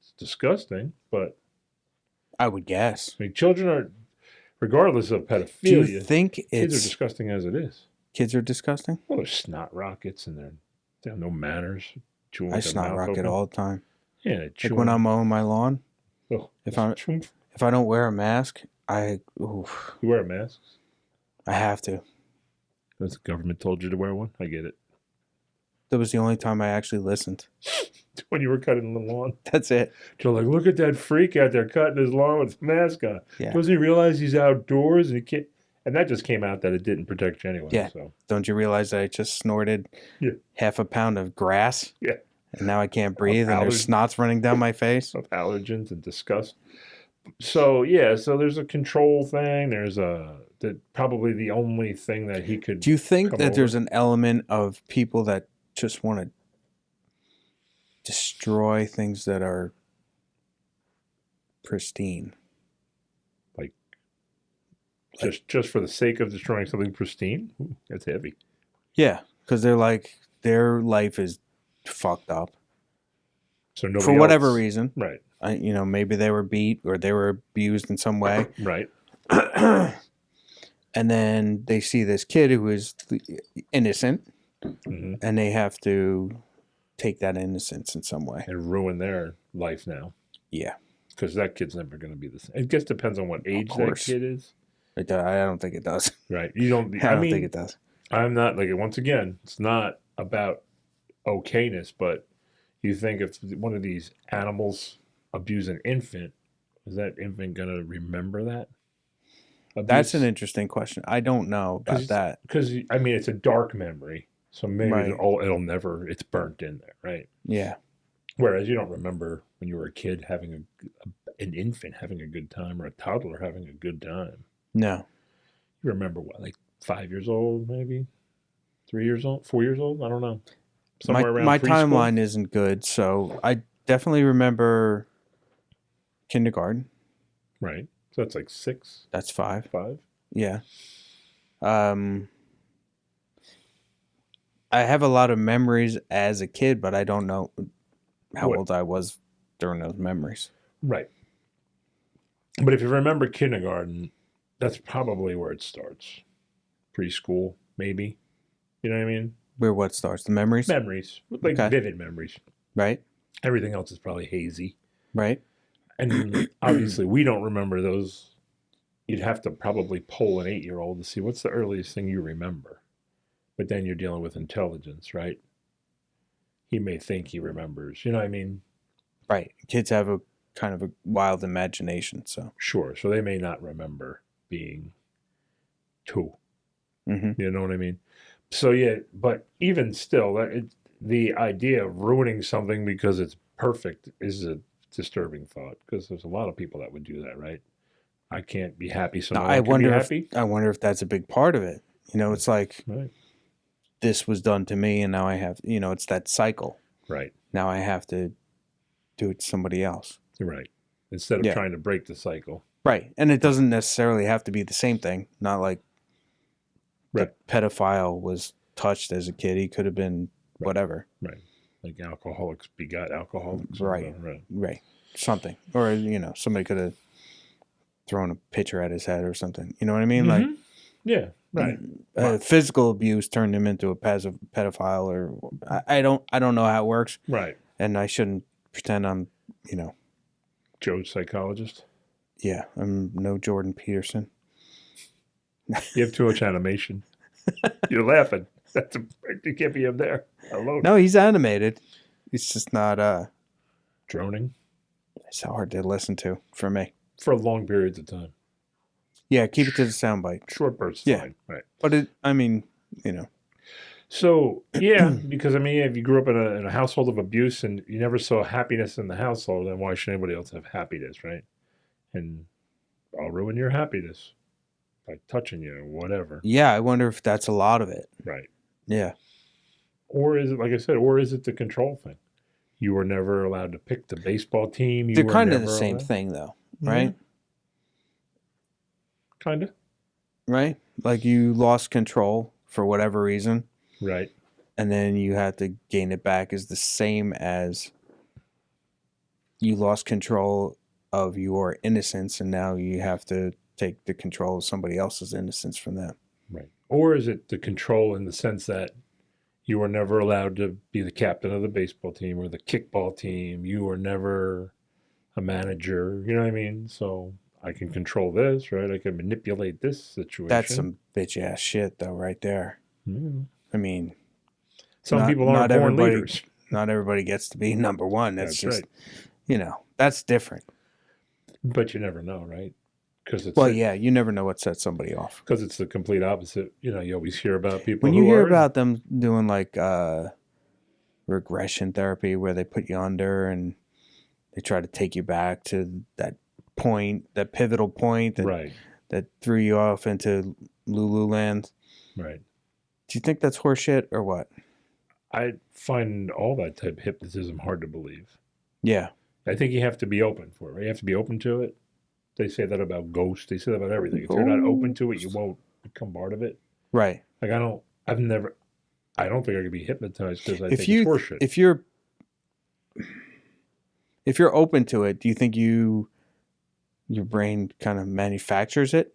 It's disgusting, but. I would guess. I mean, children are, regardless of pedophilia, do you think kids are disgusting as it is. Kids are disgusting? Well, they're snot rockets and they have no manners. I snot rocket all the time. Yeah, like when I'm mowing my lawn. Oh, if I don't wear a mask, You wear masks? I have to. Because the government told you to wear one? I get it. That was the only time I actually listened. When you were cutting the lawn? That's it. You're like, look at that freak out there cutting his lawn with a mask on. Yeah. Doesn't he realize he's outdoors and he can't? And that just came out that it didn't protect you anyway. Yeah. So. Don't you realize that I just snorted half a pound of grass? Yeah. And now I can't breathe and there's snots running down my face? Of allergens and disgust. So, so there's a control thing. There's probably the only thing that he could. Do you think that there's an element of people that just want to destroy things that are pristine? Like just for the sake of destroying something pristine? Ooh, that's heavy. Yeah, because they're like, their life is fucked up. So nobody for whatever reason. Right. Maybe they were beat or they were abused in some way. Right. And then they see this kid who is innocent, and they have to take that innocence in some way. And ruin their life now. Yeah. Because that kid's never going to be the same. It just depends on what age that kid is. I don't think it does. Right. You don't. I don't think it does. I'm not, like, once again, it's not about okayness, but you think if one of these animals abuse an infant, is that infant going to remember that? That's an interesting question. I don't know about that. Because, I mean, it's a dark memory. So maybe Right. it's burnt in there, right? Yeah. Whereas you don't remember when you were a kid an infant having a good time, or a toddler having a good time. No. You remember what, like 5 years old, maybe 3 years old, 4 years old? I don't know. Somewhere around my preschool? timeline isn't good, so I definitely remember kindergarten. Right. So that's like 6, That's 5. 5. Yeah. I have a lot of memories as a kid, but I don't know how old I was during those memories. Right. But if you remember kindergarten, that's probably where it starts. Preschool, maybe. You know what I mean? Where what starts? The memories? Memories. Like Okay. vivid memories. Right. Everything else is probably hazy. Right. And obviously, we don't remember those. You'd have to probably poll an 8-year-old to see what's the earliest thing you remember. But then you're dealing with intelligence, right? He may think he remembers. You know what I mean? Right. Kids have a kind of a wild imagination, so. Sure. So they may not remember being 2. Mm-hmm. You know what I mean? So, yeah, but even still, the idea of ruining something because it's perfect is a disturbing thought, because there's a lot of people that would do that, right? I can't be happy, so no one can be happy. I wonder if that's a big part of it. You know, it's like, Right. this was done to me, and now I have, it's that cycle. Right. Now I have to do it to somebody else. Right. Instead of trying to break the cycle. Right. And it doesn't necessarily have to be the same thing. Not like the pedophile was touched as a kid. He could have been whatever. Right. Like alcoholics begot alcoholics. Right. Something. Or, somebody could have thrown a pitcher at his head or something. You know what I mean? Mm-hmm. Like, yeah. Right. Physical abuse turned him into a pedophile, or I don't know how it works. Right. And I shouldn't pretend I'm, Joe's psychologist. Yeah, I'm no Jordan Peterson. You have too much animation. You're laughing. You can't be up there alone. No, he's animated. He's just not droning. It's hard to listen to for me. For long periods of time. Yeah, keep it to the soundbite. Short bursts, fine. Right. But So, yeah, because, if you grew up in a household of abuse and you never saw happiness in the household, then why should anybody else have happiness, right? And I'll ruin your happiness by touching you or whatever. Yeah, I wonder if that's a lot of it. Right. Yeah. Or is it, like I said, is it the control thing? You were never allowed to pick the baseball team. They're kind of the same thing, though, right? Kind of. Right? Like you lost control for whatever reason. Right. And then you had to gain it back is the same as you lost control of your innocence, and now you have to take the control of somebody else's innocence from them. Right. Or is it the control in the sense that you were never allowed to be the captain of the baseball team or the kickball team? You were never a manager. You know what I mean? So I can control this, right? I can manipulate this situation. That's some bitch-ass shit, though, right there. Mm. Some people aren't born leaders. Not everybody gets to be number one. That's just, right. That's different. But you never know, right? You never know what sets somebody off. Because it's the complete opposite. You always hear about people when you hear about them doing like regression therapy where they put you under and they try to take you back to that point, that pivotal point that threw you off into Lululand. Right. Do you think that's horseshit or what? I find all that type of hypnotism hard to believe. Yeah. I think you have to be open for it, right? You have to be open to it. They say that about ghosts. They say that about everything. If you're not open to it, you won't become part of it. Right. Like I don't think I could be hypnotized because I think it's horseshit. If you're open to it, do you think your brain kind of manufactures it?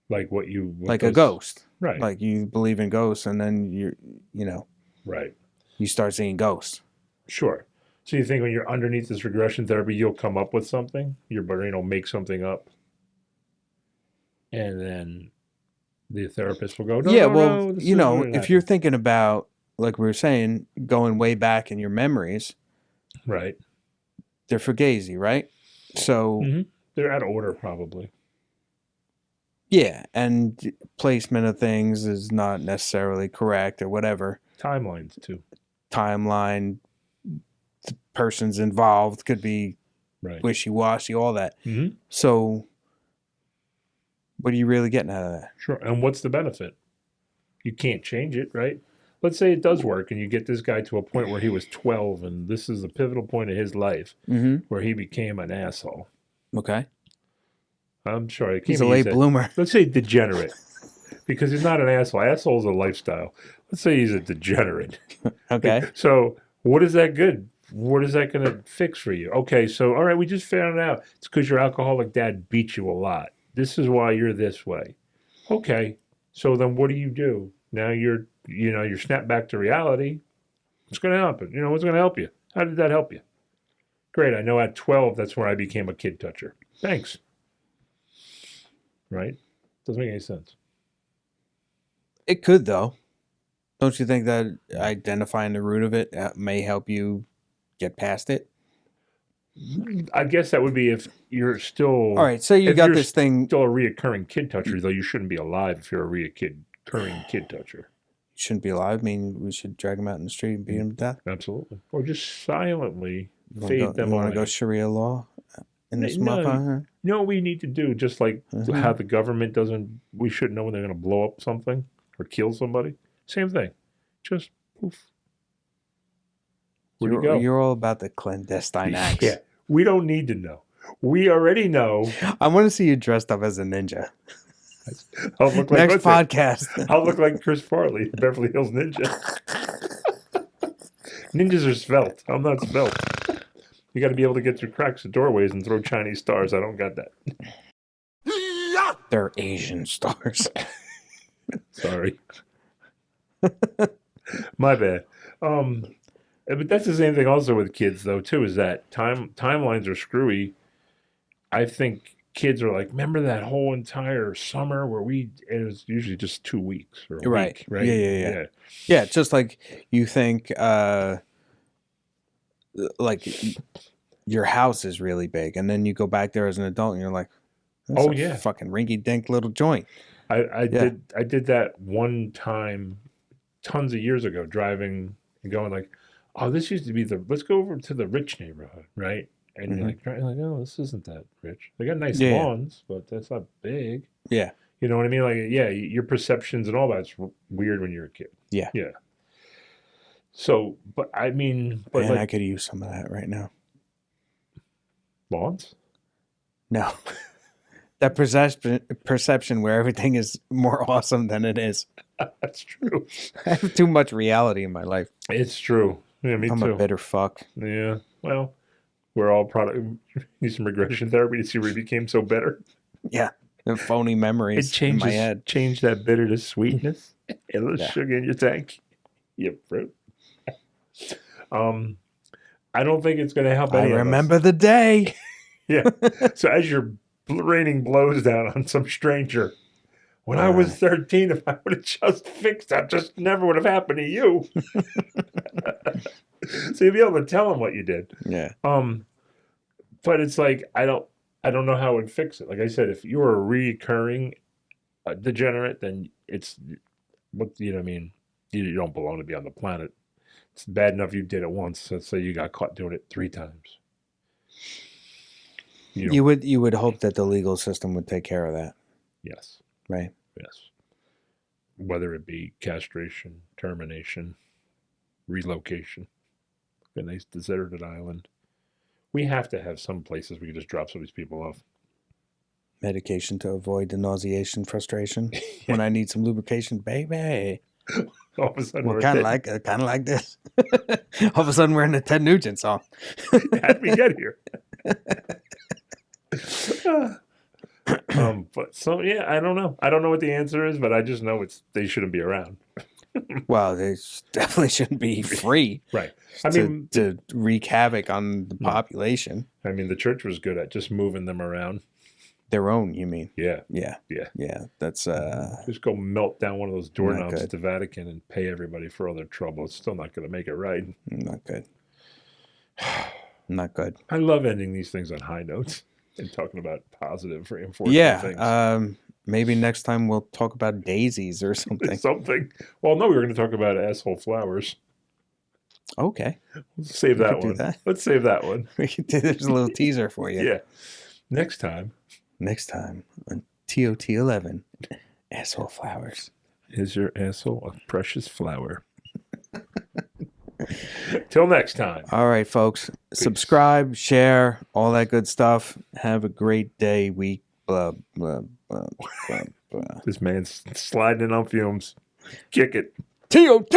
Like like a ghost. Right. Like you believe in ghosts and then right. You start seeing ghosts. Sure. So you think when you're underneath this regression therapy, you'll come up with something? Your brain will make something up? And then the therapist will go, no, if you're thinking about, like we were saying, going way back in your memories. Right. They're fugazi, right? So. Mm-hmm. They're out of order, probably. Yeah, and placement of things is not necessarily correct or whatever. Timelines too. Timeline, the person's involved could be wishy-washy, all that. Mm-hmm. So what are you really getting out of that? Sure. And what's the benefit? You can't change it, right? Let's say it does work and you get this guy to a point where he was 12 and this is the pivotal point of his life where he became an asshole. Okay. I'm sorry. He's a late bloomer. Let's say degenerate. Because he's not an asshole. Asshole is a lifestyle. Let's say he's a degenerate. Okay. So what is that good? What is that going to fix for you? Okay, so, all right, we just found out. It's because your alcoholic dad beat you a lot. This is why you're this way. Okay, so then what do? Now you're snapped back to reality. What's going to happen? What's going to help you? How did that help you? Great, I know at 12, that's where I became a kid toucher. Thanks. Right? Doesn't make any sense. It could, though. Don't you think that identifying the root of it may help you get past it? I guess that would be if you're still... All right, so you got this thing... still a reoccurring kid toucher, though you shouldn't be alive if you're a reoccurring kid toucher. You shouldn't be alive? I mean, we should drag them out in the street and beat them to death? Absolutely. Or just silently fade them away. You want to go Sharia law in this motherfucker? You know what we need to do? Just like how the government doesn't... We should know when they're going to blow up something or kill somebody. Same thing. Just poof. Where'd you go? You're all about the clandestine acts. Yeah. We don't need to know. We already know. I want to see you dressed up as a ninja. I'll look like next podcast. I'll look like Chris Farley, Beverly Hills Ninja. Ninjas are svelte. I'm not svelte. You got to be able to get through cracks of doorways and throw Chinese stars. I don't got that. They're Asian stars. Sorry. My bad. But that's the same thing also with kids, though, too, is that timelines are screwy. I think kids are like, remember that whole entire summer where it was usually just 2 weeks or a week, right? Yeah. Yeah, just like you think, like your house is really big, and then you go back there as an adult, and you're like, that's a fucking rinky-dink little joint. I did that one time, tons of years ago, driving and going like, oh, this used to be let's go over to the rich neighborhood, right? And you're like, oh, this isn't that rich. They got nice lawns, but that's not big. Yeah. You know what I mean? Like, yeah, your perceptions and all that's weird when you're a kid. Yeah. Yeah. So, but I mean... Man, like, I could use some of that right now. Lawns? No. That perception where everything is more awesome than it is. That's true. I have too much reality in my life. It's true. Yeah, me I'm too. a bitter fuck. Yeah. Well, we're all need some regression therapy to see where we became so bitter. Yeah. The phony memories in my head. Change that bitter to sweetness. A little sugar in your tank. You fruit. I don't think it's going to help any of us. I remember the day. Yeah. So as you're raining blows down on some stranger, when I was 13, if I would have just fixed that, just never would have happened to you. So you'll be able to tell him what you did. Yeah. But it's like I don't know how it would fix it. Like I said, if you were a recurring degenerate, then it's what you know. What I mean, you don't belong to be on the planet. It's bad enough you did it once. Let's say you got caught doing it 3 times. You would hope that the legal system would take care of that. Yes. Right. Yes. Whether it be castration, termination, relocation, a nice deserted island. We have to have some places we can just drop some of these people off. Medication to avoid the nauseation, frustration. When I need some lubrication, baby. All of a sudden, well, kind of like this. All of a sudden, we're in the Ted Nugent song. How'd we get here? But so I don't know. I don't know what the answer is, but I just know they shouldn't be around. Well, they definitely shouldn't be free. Right. I mean, to wreak havoc on the population. I mean, the church was good at just moving them around. Their own, you mean? Yeah. That's just go melt down one of those doorknobs at the Vatican and pay everybody for all their trouble. It's still not going to make it right. Not good. Not good. I love ending these things on high notes and talking about positive reinforcement things. Maybe next time we'll talk about daisies or something. Something. Well, no, we were going to talk about asshole flowers. Okay. Let's save that one. Let's save that one. We could do, there's a little teaser for you. Yeah. Next time on TOT 11, asshole flowers. Is your asshole a precious flower? Till next time. All right, folks. Peace. Subscribe, share, all that good stuff. Have a great day, week. Blah, blah, blah, blah, blah. This man's sliding in on fumes. Kick it. TOT!